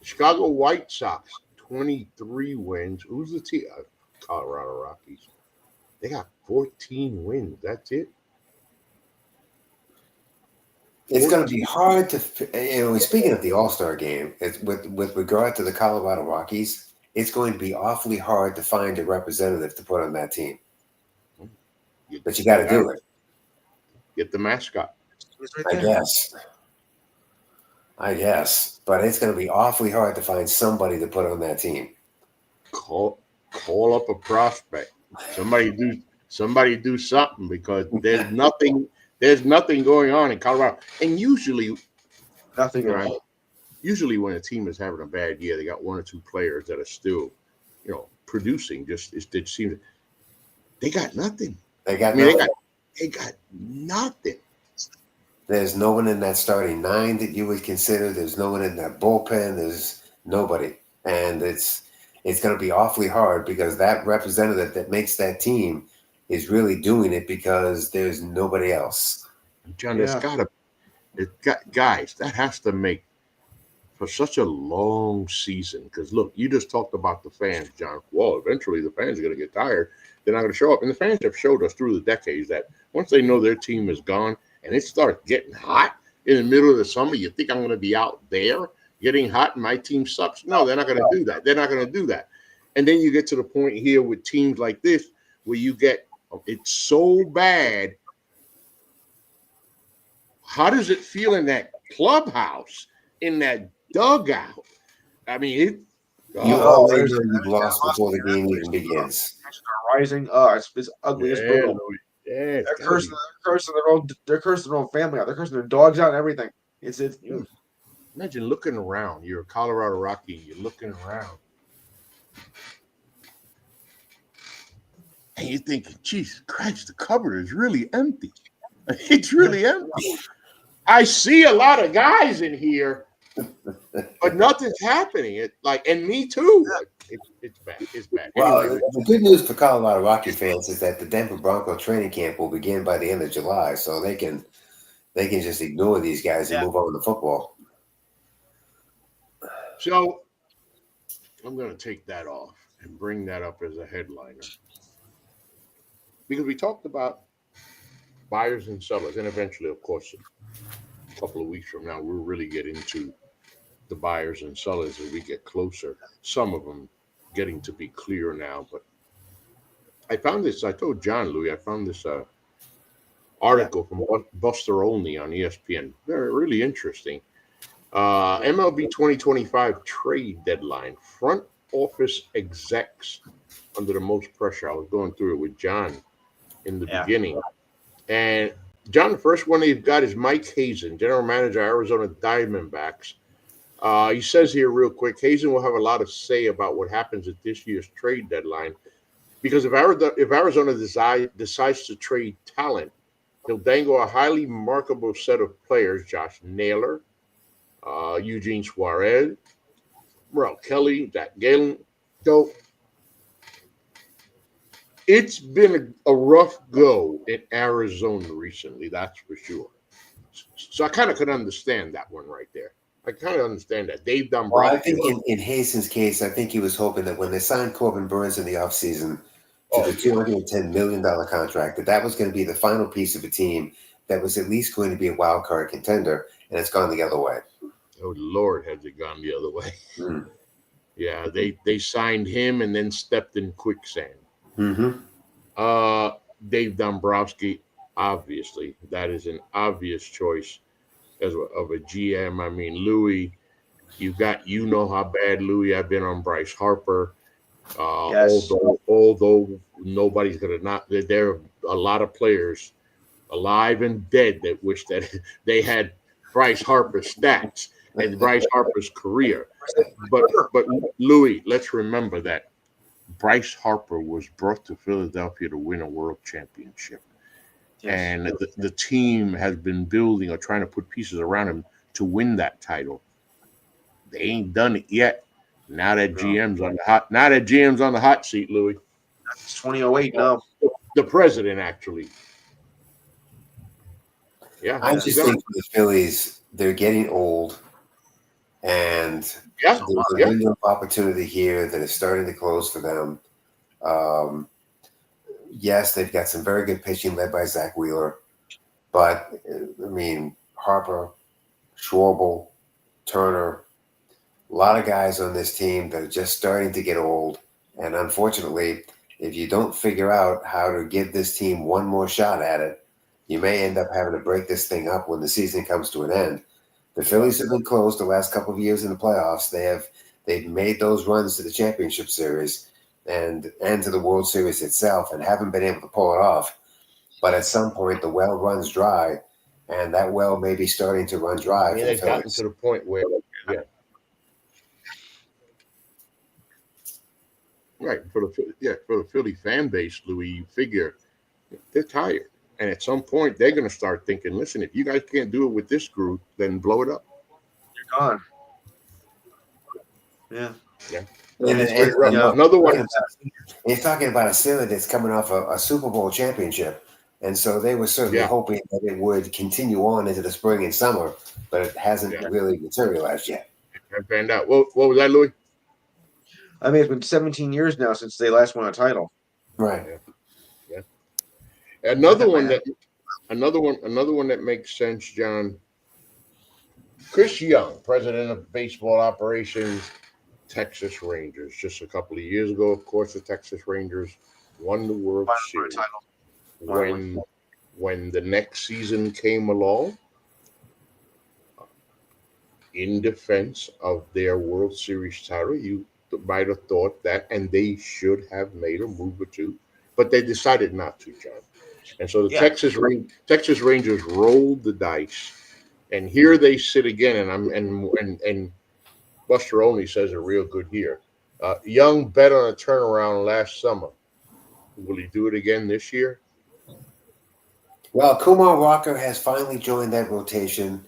Chicago White Sox, 23 wins. Who's the team? Colorado Rockies. They got 14 wins. That's it. It's going to be hard to, speaking of the All-Star game, with regard to the Colorado Rockies, it's going to be awfully hard to find a representative to put on that team. But you got to do it. Get the mascot. I guess. But it's going to be awfully hard to find somebody to put on that team. Call up a prospect. Somebody do something because there's nothing going on in Colorado. And usually nothing at all. Usually when a team is having a bad year, they got one or two players that are still, producing. It seems they got nothing. They got nothing. There's no one in that starting nine that you would consider. There's no one in that bullpen. There's nobody. And it's going to be awfully hard because that representative that makes that team is really doing it because there's nobody else. John, guys, that has to make for such a long season. Because look, you just talked about the fans, John. Well, eventually the fans are going to get tired. They're not going to show up. And the fans have showed us through the decades that once they know their team is gone and it starts getting hot in the middle of the summer, you think I'm going to be out there getting hot and my team sucks? No, they're not going to do that. They're not going to do that. And then you get to the point here with teams like this where you get it's so bad how does it feel in that clubhouse, in that dugout? I mean, You Oh, already there's know you've lost before the game even begins. rising. Oh, it's ugly. It's yeah, brutal. yeah, it's They're gotta cursing. be. They're cursing their own. They're cursing their own family out. They're cursing their dogs out and everything. It's Imagine looking around. You're a Colorado Rocky. You're looking around, and you're thinking, "Jesus Christ, the cupboard is really empty. It's really empty. I see a lot of guys in here, but nothing's happening. And me too. It's bad. It's bad. Well, Anyway, the good news for Colorado Rocky fans is that the Denver Bronco training camp will begin by the end of July, so they can just ignore these guys and move on to football. so I'm going to take that off and bring that up as a headliner because we talked about buyers and sellers, and eventually, of course, a couple of weeks from now, we'll really get into the buyers and sellers as we get closer. Some of them getting to be clear now, but I found this. I told John Louis. I found this article from Buster Olney on ESPN. Very really interesting. MLB 2025 trade deadline. Front office execs under the most pressure. I was going through it with John in the beginning, and John, the first one he's got is Mike Hazen, general manager, Arizona Diamondbacks. He says here real quick, Hazen will have a lot of say about what happens at this year's trade deadline because if Arizona decides to trade talent, he'll dangle a highly marketable set of players: Josh Naylor, Eugene Suarez, Merrill Kelly, Zach Galen. So it's been a rough go in Arizona recently, that's for sure. So I kind of could understand that one right there. I kind of understand that. Dave Well, I Dombrowski. think in Hazen's case, I think he was hoping that when they signed Corbin Burns in the offseason to the $210 million contract, that was going to be the final piece of a team that was at least going to be a wild card contender, and it's gone the other way. Oh Lord, has it gone the other way? Mm. Yeah, they signed him and then stepped in quicksand. Mm-hmm. Dave Dombrowski, obviously, that is an obvious choice of a GM. I mean, Louis, you know how bad Louis. I've been on Bryce Harper. Although nobody's gonna not, there are a lot of players alive and dead that wish that they had Bryce Harper's stats and Bryce Harper's career. But Louis, let's remember that Bryce Harper was brought to Philadelphia to win a world championship. Yes. And the team has been building or trying to put pieces around him to win that title. They ain't done it yet. Now that GM's on the hot seat, Louis. That's 2008 now. The president, actually. Yeah. I just think for the Phillies, they're getting old, and there's a window of opportunity here that is starting to close for them. Yes, they've got some very good pitching led by Zach Wheeler, but I mean Harper, Schwarber, Turner, a lot of guys on this team that are just starting to get old. And unfortunately, if you don't figure out how to give this team one more shot at it, you may end up having to break this thing up when the season comes to an end. The Phillies have been close the last couple of years in the playoffs. They've made those runs to the championship series and to the World Series itself and haven't been able to pull it off. But at some point, the well runs dry, and that well may be starting to run dry. They've gotten to the point where, right, for the Philly fan base, Louis, you figure they're tired. And at some point, they're going to start thinking, listen, if you guys can't do it with this group, then blow it up. You're gone. Yeah. And another one. He's talking about a city that's coming off a Super Bowl championship. And so they were certainly hoping that it would continue on into the spring and summer, but it hasn't really materialized yet. I found out. What was that, Louis? I mean, it's been 17 years now since they last won a title. Right. Yeah. Another one that makes sense, John. Chris Young, president of baseball operations, Texas Rangers. Just a couple of years ago, of course, the Texas Rangers won the World Series. When the next season came along, in defense of their World Series title, you might have thought that, and they should have made a move or two, but they decided not to, John. And so the Yeah. Texas Rangers rolled the dice, and here they sit again. And Buster Olney says it real good here. Young bet on a turnaround last summer. Will he do it again this year? Well, Kumar Rocker has finally joined that rotation.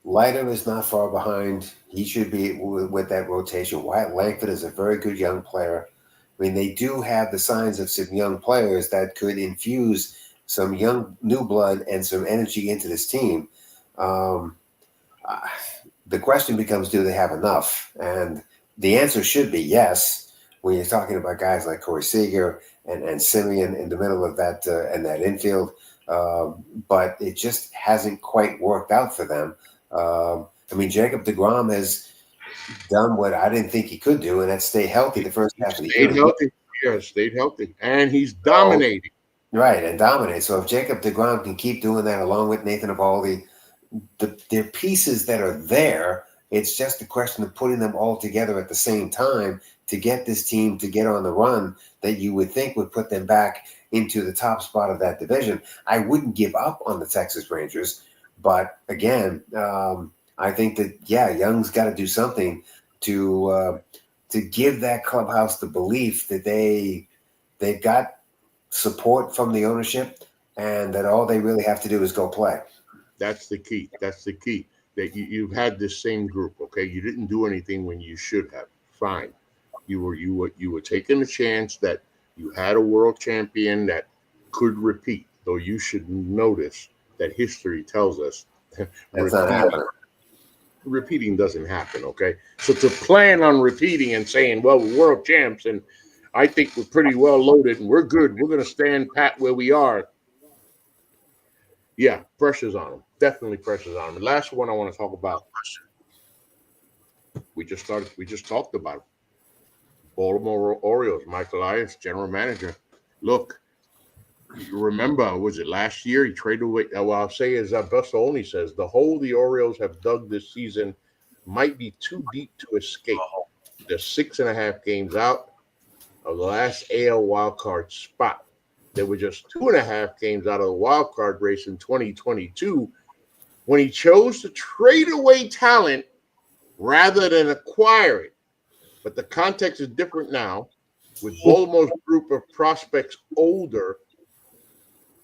Leiter is not far behind. He should be with that rotation. Wyatt Langford is a very good young player. I mean, they do have the signs of some young players that could infuse some young new blood and some energy into this team. Um, the question becomes, do they have enough? And the answer should be yes. When you're talking about guys like Corey Seager and Simeon in the middle of that and that infield, but it just hasn't quite worked out for them. I mean, Jacob deGrom has done what I didn't think he could do, and that's stay healthy the first half of the year. Stayed healthy. Yeah, stayed healthy. And he's dominating. Right, and dominate. So if Jacob deGrom can keep doing that along with Nathan Eovaldi, they're pieces that are there. It's just a question of putting them all together at the same time to get this team to get on the run that you would think would put them back into the top spot of that division. I wouldn't give up on the Texas Rangers, but again, I think that Young's got to do something to give that clubhouse the belief that they've got support from the ownership and that all they really have to do is go play. That's the key. That's the key. That you've had this same group, okay? You didn't do anything when you should have. Fine. You were taking a chance that you had a world champion that could repeat. Though you should notice that history tells us That's not happening. Repeating doesn't happen, okay? So to plan on repeating and saying, well, we're world champs and I think we're pretty well loaded and we're good. We're going to stand pat where we are. Yeah, pressure's on them. Definitely pressure's on them. The last one I want to talk about. We just talked about it. Baltimore Orioles, Michael Elias, general manager. Look, you remember, was it last year? He traded away. Well, I'll say as Buster Olney says, the hole the Orioles have dug this season might be too deep to escape. They're 6.5 games out of the last AL wildcard spot. They were just 2.5 games out of the wild card race in 2022 when he chose to trade away talent rather than acquire it. But the context is different now with Baltimore's group of prospects older.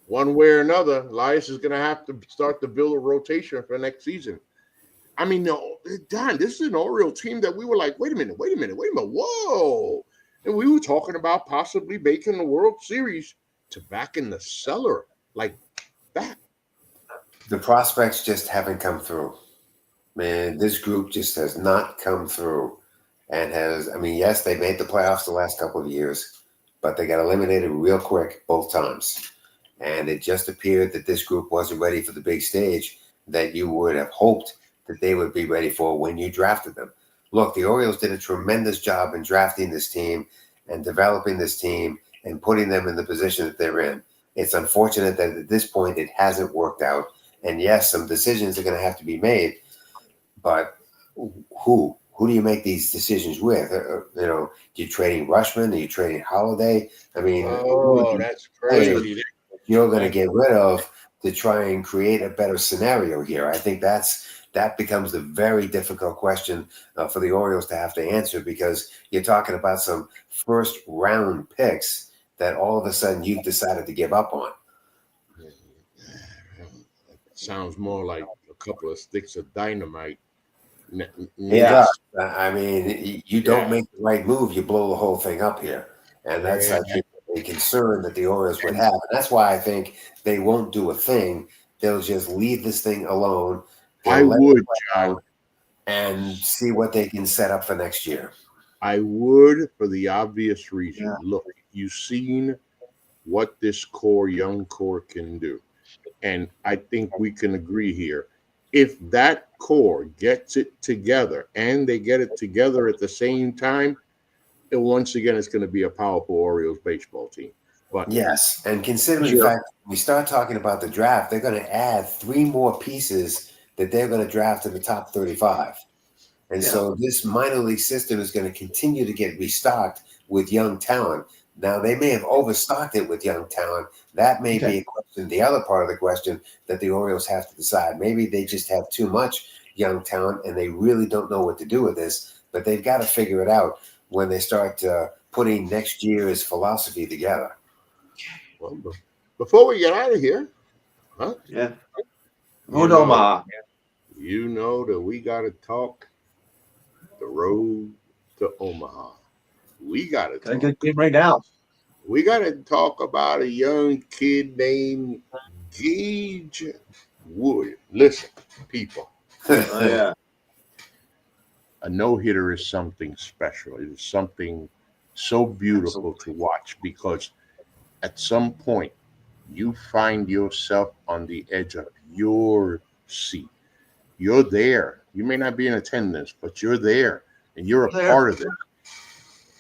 One way or another, Elias is going to have to start to build a rotation for next season. I mean, no, Don, this is an Orioles team that we were like, wait a minute, whoa. And we were talking about possibly making the World Series to back in the cellar like that. The prospects just haven't come through. Man, this group just has not come through and yes, they made the playoffs the last couple of years, but they got eliminated real quick both times. And it just appeared that this group wasn't ready for the big stage that you would have hoped that they would be ready for when you drafted them. Look, the Orioles did a tremendous job in drafting this team and developing this team and putting them in the position that they're in. It's unfortunate that at this point it hasn't worked out. And yes, some decisions are going to have to be made, but who do you make these decisions with? Do you trading Rushman? Are you trading Holiday? I mean, that's crazy. You're going to get rid of to try and create a better scenario here. I think that becomes a very difficult question for the Orioles to have to answer because you're talking about some first round picks that all of a sudden you've decided to give up on. Sounds more like a couple of sticks of dynamite. Yeah, I mean, you don't make the right move, you blow the whole thing up here. And that's, I think, a concern that the Orioles would have. And that's why I think they won't do a thing. They'll just leave this thing alone. I would, John. And see what they can set up for next year. I would, for the obvious reason. Yeah. Look, you've seen what this young core can do. And I think we can agree here. If that core gets it together and they get it together at the same time, and once again, it's going to be a powerful Orioles baseball team. But yes, and considering the fact we start talking about the draft, they're going to add 3 more pieces that they're going to draft in the top 35. And so this minor league system is going to continue to get restocked with young talent. Now, they may have overstocked it with young talent. That may be a question. The other part of the question that the Orioles have to decide, maybe they just have too much young talent and they really don't know what to do with this, but they've got to figure it out when they start putting next year's philosophy together. Well, before we get out of here, huh? Yeah. Omaha. You know that we got to talk the road to Omaha. We got to talk. Good game right now. We got to talk about a young kid named Gage Wood. Listen, people. Yeah. A no-hitter is something special. It is something so beautiful to watch because at some point you find yourself on the edge of your seat. You're there. You may not be in attendance, but you're there and you're a part of it.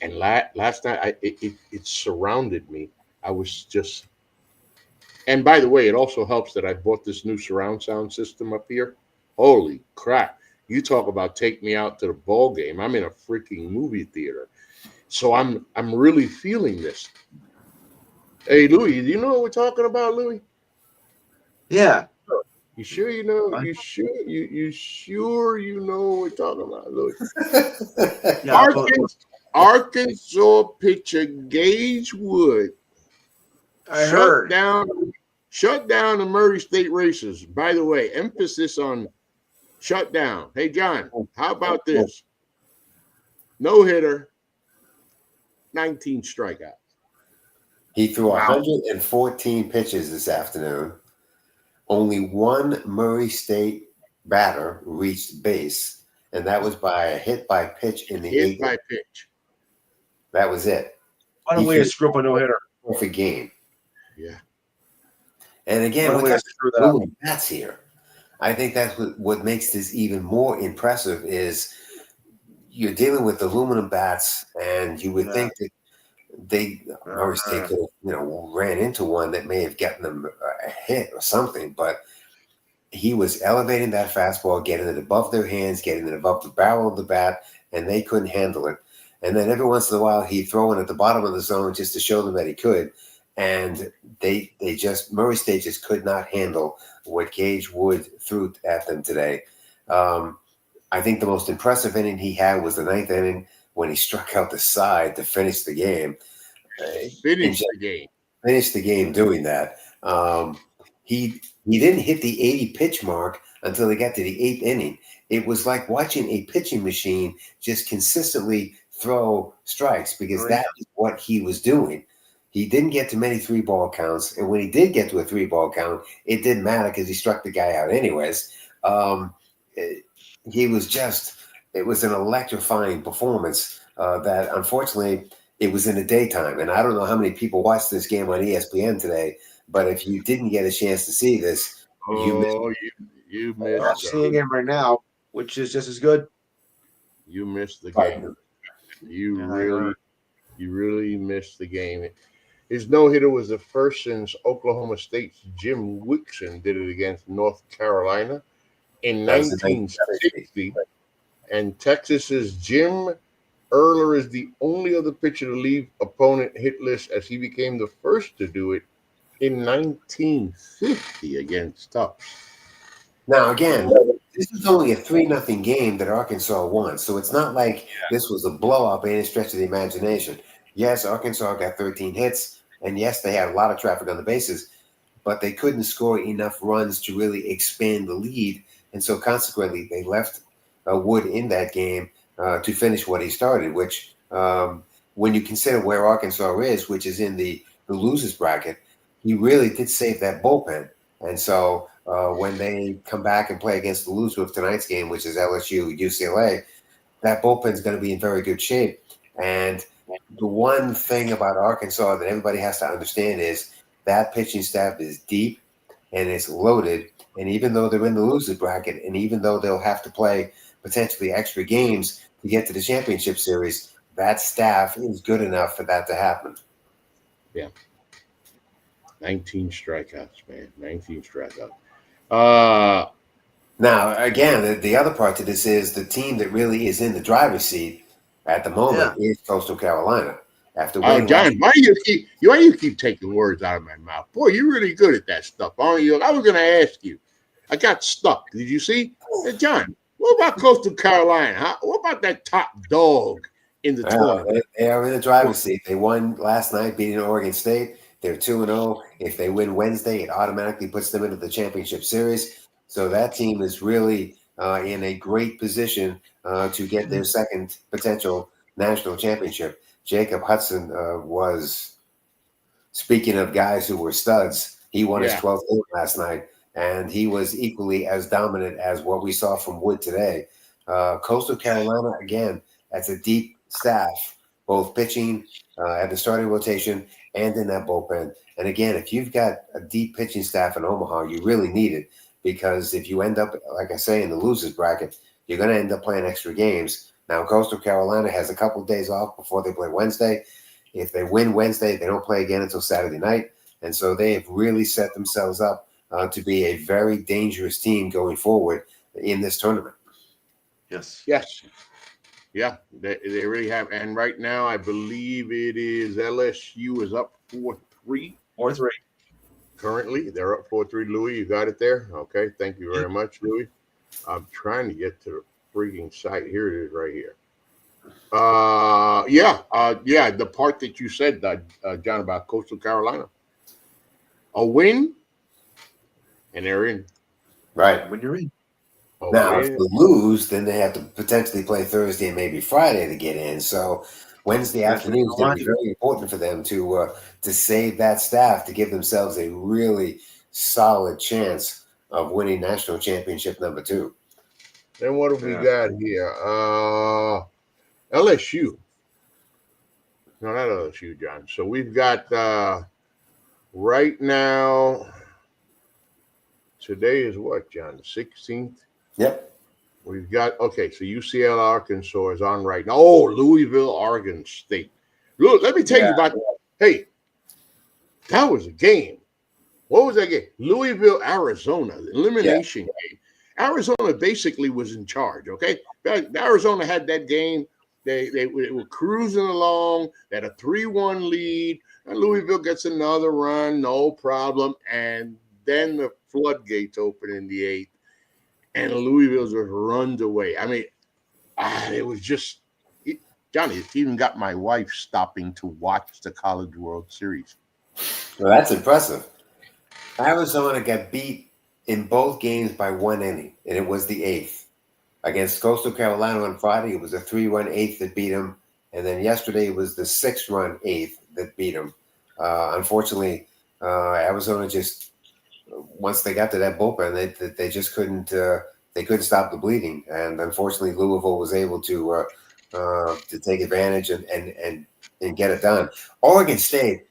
And last night, it surrounded me. I was just, and by the way, it also helps that I bought this new surround sound system up here. Holy crap. You talk about take me out to the ball game. I'm in a freaking movie theater. So I'm really feeling this. Hey, Louis, do you know what we're talking about, Louis? Yeah. You sure you know? You sure you know what we're talking about, Louis? Arkansas pitcher Gage Wood shut down the Murray State races. By the way, emphasis on shut down. Hey, John, how about this? No hitter, 19 strikeouts. He threw 114 pitches this afternoon. Only one Murray State batter reached base, and that was by a hit by pitch in the eighth. Hit by pitch. That was it. Why don't we screw up a no-hitter? Perfect game. Yeah. And again, we got moving bats here. I think that's what makes this even more impressive is you're dealing with aluminum bats, and you would think that Murray State could have, ran into one that may have gotten them a hit or something, but he was elevating that fastball, getting it above their hands, getting it above the barrel of the bat, and they couldn't handle it. And then every once in a while, he'd throw in at the bottom of the zone just to show them that he could. And Murray State just could not handle what Gage Wood threw at them today. I think the most impressive inning he had was the ninth inning when he struck out the side to finish the game. Finish the game doing that. He didn't hit the 80 pitch mark until they got to the eighth inning. It was like watching a pitching machine just consistently throw strikes because that is what he was doing. He didn't get to many 3-ball counts, and when he did get to a 3-ball count, it didn't matter because he struck the guy out anyways. It was an electrifying performance that unfortunately it was in the daytime. And I don't know how many people watched this game on ESPN today, but if you didn't get a chance to see this, you missed. I'm seeing him right now, which is just as good. You missed the game. You really missed the game. His no-hitter was the first since Oklahoma State's Jim Wixon did it against North Carolina in 1960. And Texas's Jim Erler is the only other pitcher to leave opponent hitless as he became the first to do it in 1950 against Tufts. Now, again, this was only a 3-0 game that Arkansas won, so it's not like this was a blowout by any stretch of the imagination. Yes, Arkansas got 13 hits, and yes, they had a lot of traffic on the bases, but they couldn't score enough runs to really expand the lead, and so consequently, they left Wood in that game to finish what he started, which when you consider where Arkansas is, which is in the losers bracket, he really did save that bullpen. And so when they come back and play against the loser of tonight's game, which is LSU, UCLA, that bullpen is going to be in very good shape. And the one thing about Arkansas that everybody has to understand is that pitching staff is deep and it's loaded. And even though they're in the loser bracket, and even though they'll have to play potentially extra games to get to the championship series, that staff is good enough for that to happen. Yeah. 19 strikeouts, man. 19 strikeouts. Now, again, the other part to this is the team that really is in the driver's seat at the moment is Coastal Carolina. After winning John, why do you keep taking words out of my mouth? Boy, you're really good at that stuff, aren't you? I was going to ask you. I got stuck. Did you see? Hey, John, what about Coastal Carolina? Huh? What about that top dog in the tournament? They are in the driver's seat. They won last night, beating Oregon State. They're 2-0. If they win Wednesday, it automatically puts them into the championship series. So that team is really in a great position to get their second potential national championship. Jacob Hudson was, speaking of guys who were studs, he won his 12th game last night, and he was equally as dominant as what we saw from Wood today. Coastal Carolina, again, that's a deep staff, both pitching at the starting rotation and in that bullpen. And again, if you've got a deep pitching staff in Omaha, you really need it, because if you end up, like I say, in the losers bracket, you're going to end up playing extra games. Now, Coastal Carolina has a couple of days off before they play Wednesday. If they win Wednesday, they don't play again until Saturday night. And so they have really set themselves up to be a very dangerous team going forward in this tournament. Yes. Yeah, they really have. And right now, I believe it is LSU is up 4-3. 4-3. Currently, they're up 4-3. Louis, you got it there? Okay, thank you very much, Louis. I'm trying to get to the freaking site. Here it is right here. The part that you said, John, about Coastal Carolina. A win, and they're in. Right. When you're in. Now, if they lose, then they have to potentially play Thursday and maybe Friday to get in. So Wednesday afternoon is going to be very important for them to save that staff to give themselves a really solid chance of winning national championship number 2. Then what have we got here? LSU. No, not LSU, John. So we've got right now, today is what, John? The 16th? Yep. We've got, so UCLA Arkansas is on right now. Oh, Louisville, Oregon State. Look, let me tell you about that. Hey, that was a game. What was that game? Louisville, Arizona, the elimination game. Arizona basically was in charge, okay? Arizona had that game. They were cruising along. They had a 3-1 lead. And Louisville gets another run, no problem. And then the floodgates open in the 8th. And Louisville just runs away. I mean, it was just Johnny. It even got my wife stopping to watch the College World Series. Well, that's impressive. Arizona got beat in both games by 1 inning, and it was the 8th. Against Coastal Carolina on Friday, it was a 3-run 8th that beat them. And then yesterday, it was the 6-run 8th that beat them. Unfortunately, Arizona just, once they got to that bullpen, they just couldn't stop the bleeding. And unfortunately, Louisville was able to take advantage and get it done. Oregon State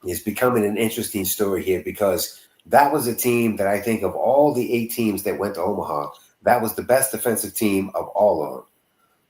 is becoming an interesting story here, because that was a team that I think of all the 8 teams that went to Omaha, that was the best defensive team of all of them.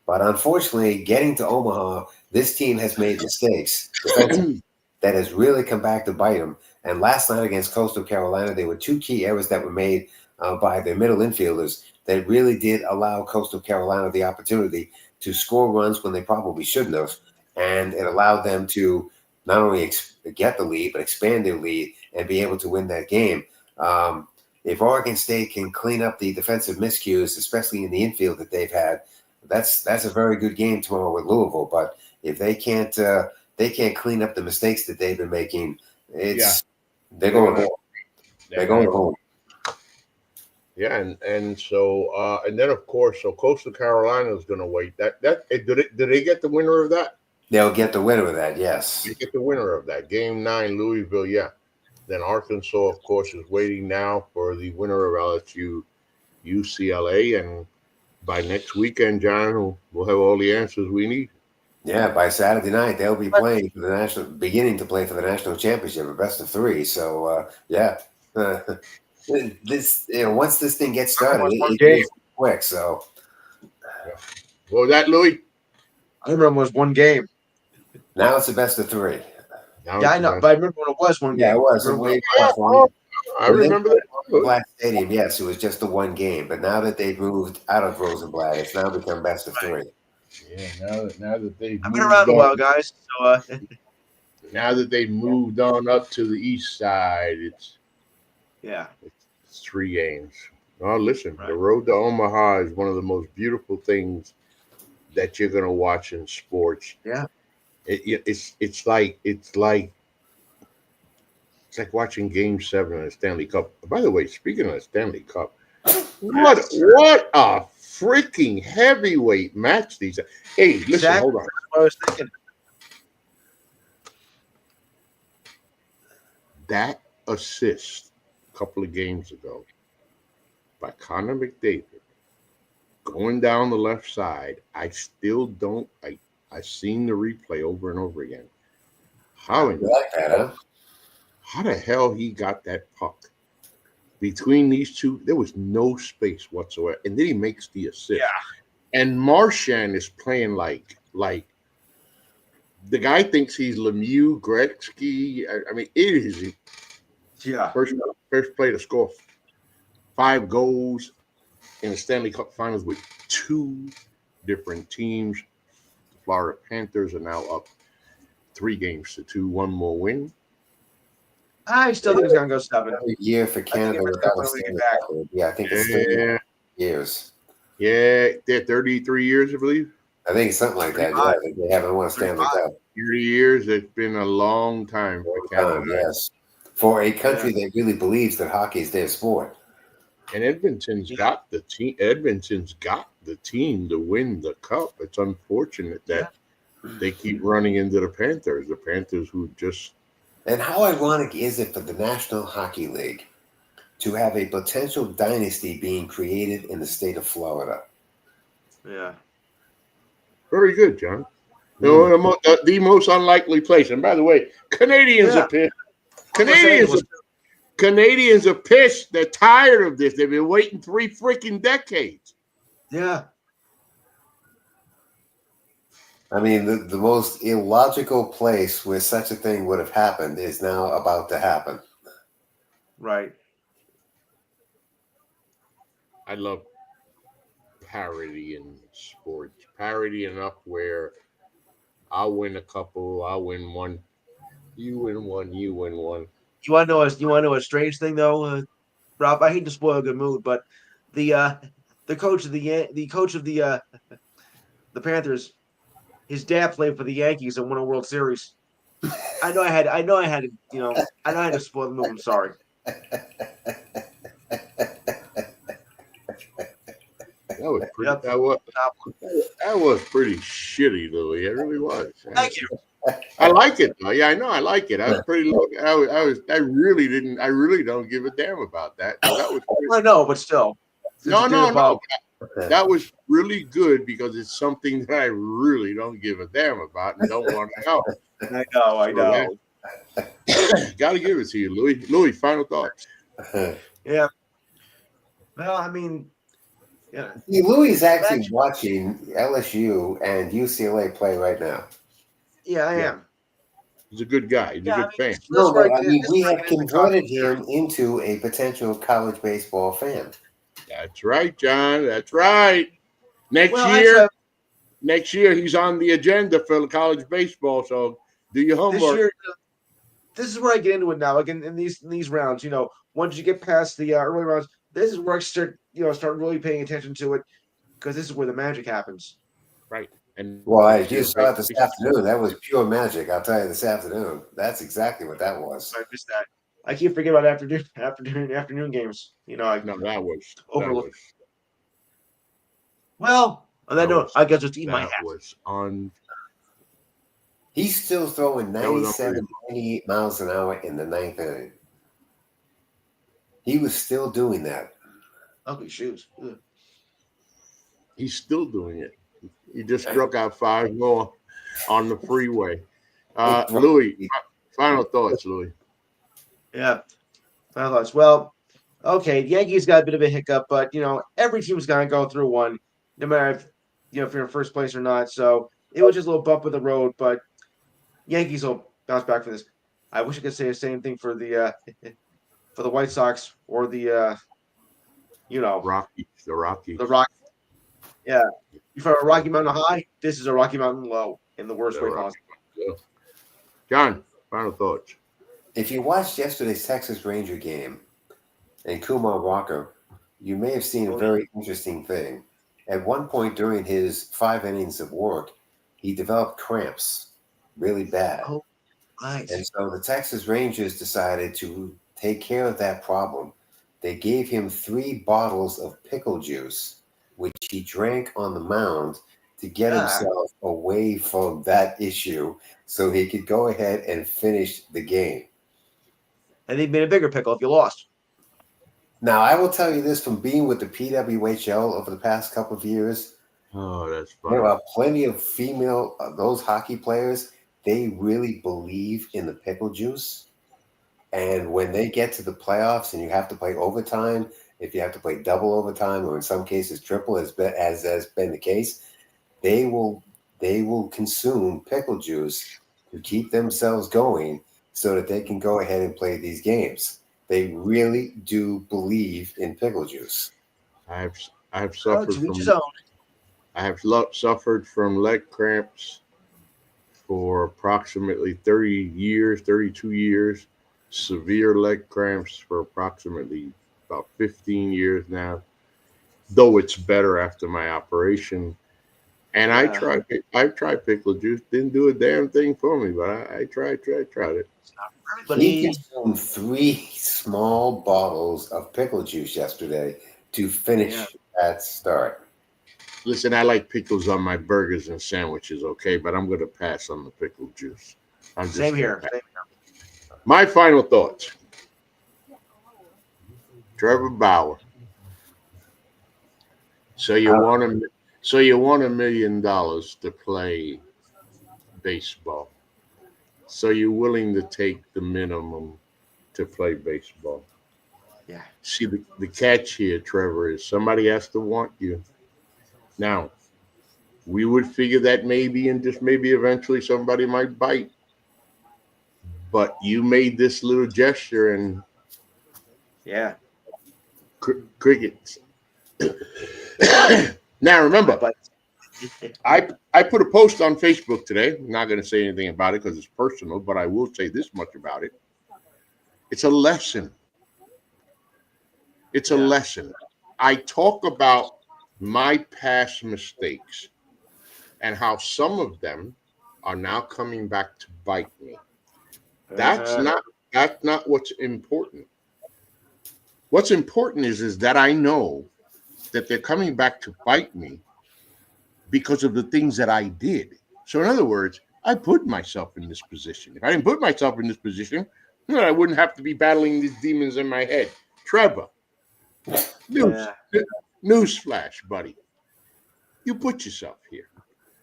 But unfortunately, getting to Omaha, this team has made mistakes defensively that has really come back to bite them. And last night against Coastal Carolina, there were 2 key errors that were made by their middle infielders that really did allow Coastal Carolina the opportunity to score runs when they probably shouldn't have. And it allowed them to not only get the lead, but expand their lead and be able to win that game. If Oregon State can clean up the defensive miscues, especially in the infield that they've had, that's a very good game tomorrow with Louisville. But if they can't clean up the mistakes that they've been making, they're going home. They're going home. Yeah, and so and then of course, so Coastal Carolina is going to wait. Did they get the winner of that? They'll get the winner of that. Yes, they get the winner of that. Game 9, Louisville. Yeah. Then Arkansas, of course, is waiting now for the winner of LSU, UCLA, and by next weekend, John, we'll have all the answers we need. Yeah, by Saturday night they'll be playing for the beginning to play for the national championship, a best of 3. So this once this thing gets started, it gets quick. So, what was that, Louis? I remember it was 1 game. Now it's a best of 3. I know, but I remember when it was 1 game. Yeah, it was. I remember that. Black Stadium, yes, it was just the one game. But now that they've moved out of Rosenblatt, it's now become best of three. Yeah, now that they've I've been moved around a on, while, guys. So now that they've moved on up to the east side, yeah, it's 3 games. Oh, listen, the right. road to Omaha is one of the most beautiful things that you're gonna watch in sports. Yeah. It's like watching Game 7 of the Stanley Cup. By the way, speaking of the Stanley Cup, what Yes. what a freaking heavyweight match these are. Hey, listen, Exactly. hold on. That's what I was thinking. That assist a couple of games ago by Connor McDavid going down the left side, I still don't. I've seen the replay over and over again. How You like that, huh? how the hell he got that puck between these two? There was no space whatsoever, and then he makes the assist. Yeah. And Marchand is playing like the guy thinks he's Lemieux, Gretzky. I mean, it is Yeah. first play to score 5 goals in the Stanley Cup Finals with 2 different teams. The Florida Panthers are now up 3-2, one more win. I still think it's gonna go 7. Every year for Canada it's without a gonna be Stanley back. Cup. Yeah, I think it's 30 years. Yeah, they're 33 years, I believe. I think it's something like that. Yeah, they haven't won a Stanley 35. Cup. 30 years. It's been a long time for Canada. Yes, for a country that really believes that hockey is their sport. And Edmonton's got the team. Edmonton's got the team to win the cup. It's unfortunate that they keep running into the Panthers. The Panthers who just. And how ironic is it for the National Hockey League to have a potential dynasty being created in the state of Florida? Yeah. Very good, John. The most unlikely place. And by the way, Canadians are pissed. Canadians are pissed. They're tired of this. They've been waiting 3 freaking decades. Yeah. I mean, the most illogical place where such a thing would have happened is now about to happen. Right. I love parity in sports. Parity enough where I'll win a couple, I'll win one, you win one, you win one. You want to know a strange thing though, Rob? I hate to spoil a good mood, but the coach of the Panthers, his dad played for the Yankees and won a World Series. I know I had to spoil the mood. I'm sorry. That was pretty shitty, Louis. It really was. Thank you. I like it though. Yeah, I know I like it. I was pretty. I really don't give a damn about that. That was. I know, but still. No. That was really good because it's something that I really don't give a damn about and don't want to know. I know. Got to give it to you, Louis. Louis, final thoughts. Yeah. Well, I mean, yeah. Louis is actually watching LSU and UCLA play right now. Yeah, I am. He's a good guy. He's a good fan. No, but we have converted him into a potential college baseball fan. That's right, John. That's right. Next year he's on the agenda for college baseball. So do your homework. This is where I get into it now. Like in these rounds, once you get past the early rounds, this is where I start really paying attention to it because this is where the magic happens. Right. And I just saw it this afternoon. That was pure magic. I'll tell you this afternoon. That's exactly what that was. I missed that. I keep forgetting about afternoon games. That was. Well, on that note, I guess just eat my hat. Was on. He's still throwing 97, 98 miles an hour in the 9th inning. He was still doing that. Ugly shoes. Ugh. He's still doing it. He just struck out 5 more on the freeway. Louis, final thoughts, Louis. Yeah, final thoughts. Well, okay, the Yankees got a bit of a hiccup, but every team's gonna go through one, no matter if you're in first place or not. So it was just a little bump in the road, but Yankees will bounce back for this. I wish I could say the same thing for the for the White Sox or the Rockies, the Rockies, the Rock. Yeah, for a Rocky Mountain high, this is a Rocky Mountain low in the worst the way Rockies. possible. Yeah. John, final thoughts. If you watched yesterday's Texas Ranger game and Kumar Walker, you may have seen a very interesting thing. At one point during his 5 innings of work, he developed cramps really bad. Oh, nice. And so the Texas Rangers decided to take care of that problem. They gave him 3 bottles of pickle juice, which he drank on the mound to get himself away from that issue so he could go ahead and finish the game. And they've made a bigger pickle if you lost. Now, I will tell you this from being with the PWHL over the past couple of years. Oh, that's funny. There are plenty of female, those hockey players, they really believe in the pickle juice. And when they get to the playoffs and you have to play overtime, if you have to play double overtime or in some cases triple, as has been the case, they will consume pickle juice to keep themselves going so that they can go ahead and play these games. They really do believe in pickle juice. I have suffered To each his from own. I have suffered from leg cramps for approximately 30 years, 32 years. Severe leg cramps for approximately about 15 years now. Though it's better after my operation. And I tried pickle juice. Didn't do a damn thing for me, but I tried it. He consumed 3 small bottles of pickle juice yesterday to finish that start. Listen, I like pickles on my burgers and sandwiches, okay, but I'm going to pass on the pickle juice. Same here. My final thoughts. Trevor Bauer. So you want $1 million to play baseball. So you're willing to take the minimum to play baseball. Yeah. See, the catch here, Trevor, is somebody has to want you. Now, we would figure that maybe and just maybe eventually somebody might bite. But you made this little gesture and crickets. Now, remember, I put a post on Facebook today. I'm not going to say anything about it because it's personal, but I will say this much about it. It's a lesson. It's a lesson. I talk about my past mistakes and how some of them are now coming back to bite me. That's not what's important. What's important is that I know that they're coming back to bite me because of the things that I did. So in other words, I put myself in this position. If I didn't put myself in this position, I wouldn't have to be battling these demons in my head. Trevor, newsflash, buddy. You put yourself here.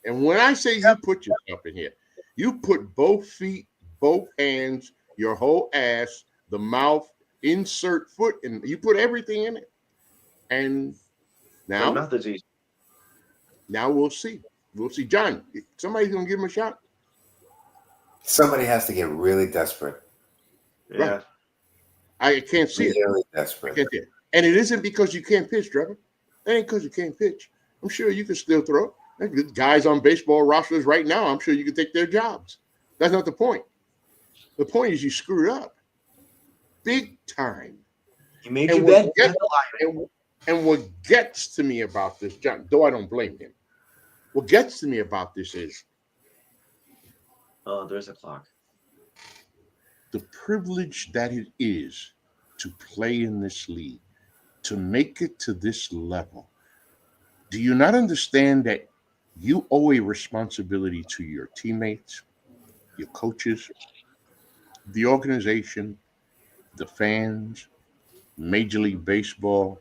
And when I say you put yourself in here, you put both feet, both hands, your whole ass, the mouth, insert foot, and you put everything in it. And now, now we'll see. We'll see. John, somebody's going to give him a shot. Somebody has to get really desperate. Yeah. Right. I can't see really it. Desperate. I can't see it. And it isn't because you can't pitch, Trevor. It ain't because you can't pitch. I'm sure you can still throw. There's guys on baseball rosters right now, I'm sure you can take their jobs. That's not the point. The point is you screwed up. Big time. He made you bet. And what gets to me about this, John, though I don't blame him, what gets to me about this is there's a clock. The privilege that it is to play in this league, to make it to this level. Do you not understand that you owe a responsibility to your teammates, your coaches, the organization, the fans, Major League Baseball,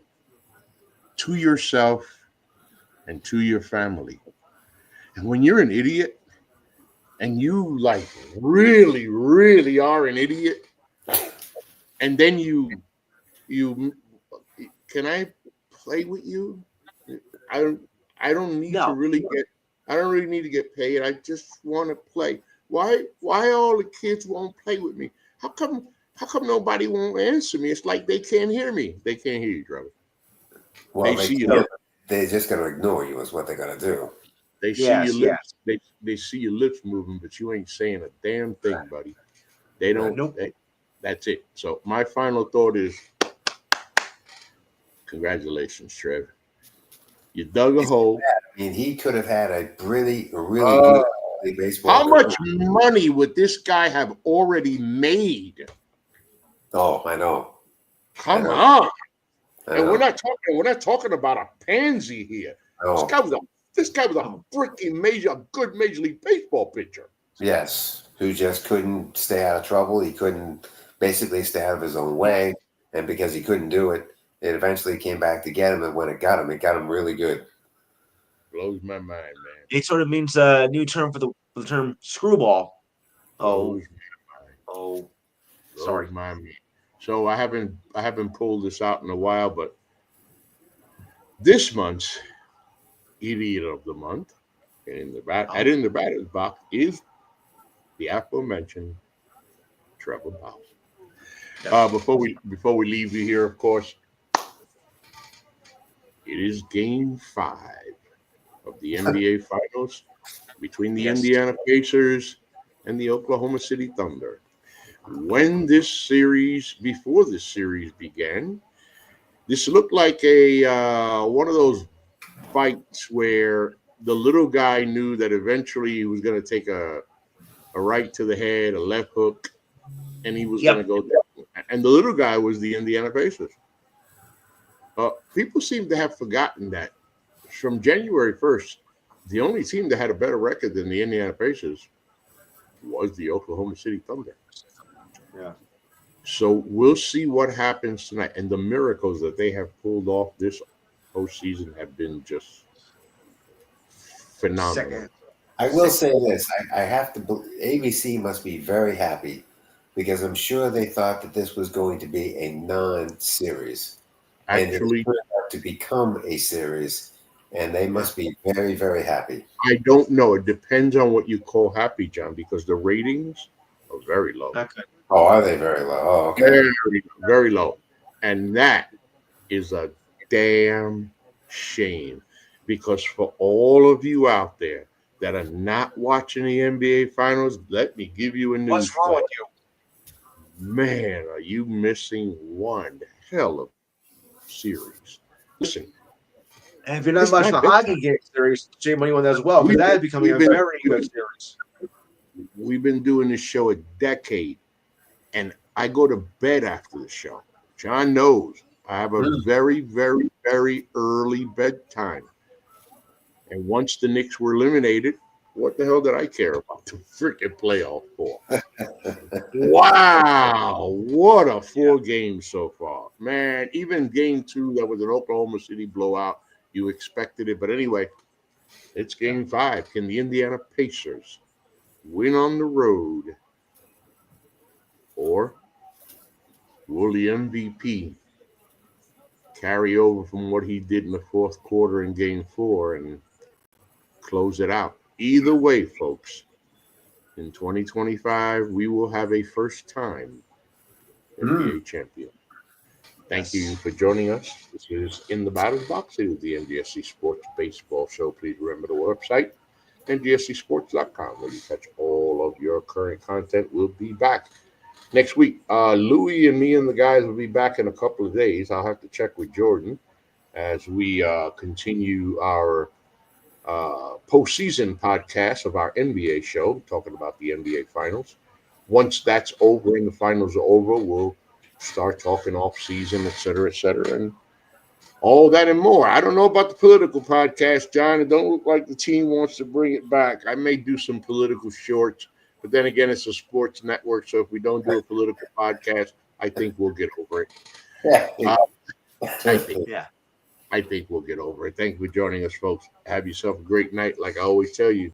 to yourself and to your family? And when you're an idiot and you like really, really are an idiot, and then you can I play with you? I don't need to really get I don't really need to get paid. I just want to play. Why all the kids won't play with me? How come How come nobody won't answer me? It's like they can't hear me. They can't hear you, Trevor. Well, They see your lips. they're just going to ignore you is what they're going to do. They see your lips. They see your lips moving, but you ain't saying a damn thing, buddy. They don't. Nope. That's it. So my final thought is, congratulations, Trev. You dug a hole. I mean, he could have had a really good baseball. How much money would this guy have already made? Oh, I know. Come on. And we're not talking about a pansy here. No. This guy was a freaking good Major League Baseball pitcher. Yes, who just couldn't stay out of trouble. He couldn't basically stay out of his own way. And because he couldn't do it, it eventually came back to get him. And when it got him really good. Blows my mind, man. It sort of means a new term for the term screwball. Blows Sorry. my mind. So I haven't pulled this out in a while, but this month's Idiot of the Month in the batter's box is the aforementioned Trevor Bauer. Before we leave you here, of course, it is Game 5 of the NBA Finals between the Indiana Pacers and the Oklahoma City Thunder. Before this series began, this looked like one of those fights where the little guy knew that eventually he was going to take a right to the head, a left hook, and he was going to go down. And the little guy was the Indiana Pacers. People seem to have forgotten that from January 1st, the only team that had a better record than the Indiana Pacers was the Oklahoma City Thunder. Yeah. So we'll see what happens tonight. And the miracles that they have pulled off this postseason have been just phenomenal. I will say this. I have to ABC must be very happy because I'm sure they thought that this was going to be a non-series. Actually, and it turned out to become a series, and they must be very, very happy. I don't know. It depends on what you call happy, John, because the ratings are very low. Okay. Oh, are they very low? Oh, okay. Very, very low. And that is a damn shame because for all of you out there that are not watching the NBA Finals, let me give you a news. What's wrong with you? Man, are you missing one hell of a series? Listen. And if you're not watching the hockey game series, shame on anyone as well, because that is becoming a very good series. We've been doing this show a decade, and I go to bed after the show. John knows I have a very, very, very early bedtime. And once the Knicks were eliminated, what the hell did I care about the freaking playoff for? Wow, what a 4 games so far. Man, even game 2, that was an Oklahoma City blowout. You expected it. But anyway, it's game 5. Can the Indiana Pacers win on the road? Or will the MVP carry over from what he did in the fourth quarter in game 4 and close it out? Either way, folks, in 2025, we will have a first-time NBA champion. Thank you for joining us. This is In the Batter's Box. It is the NGSC Sports Baseball Show. Please remember the website, NGSCSports.com, where you catch all of your current content. We'll be back next week. Louie and me and the guys will be back in a couple of days. I'll have to check with Jordan as we continue our postseason podcast of our NBA show, talking about the NBA Finals. Once that's over and the finals are over, we'll start talking off season, et cetera, and all that and more. I don't know about the political podcast, John. It don't look like the team wants to bring it back. I may do some political shorts, but then again, it's a sports network, so if we don't do a political podcast, I think we'll get over it. I think we'll get over it. Thank you for joining us, folks. Have yourself a great night. Like I always tell you,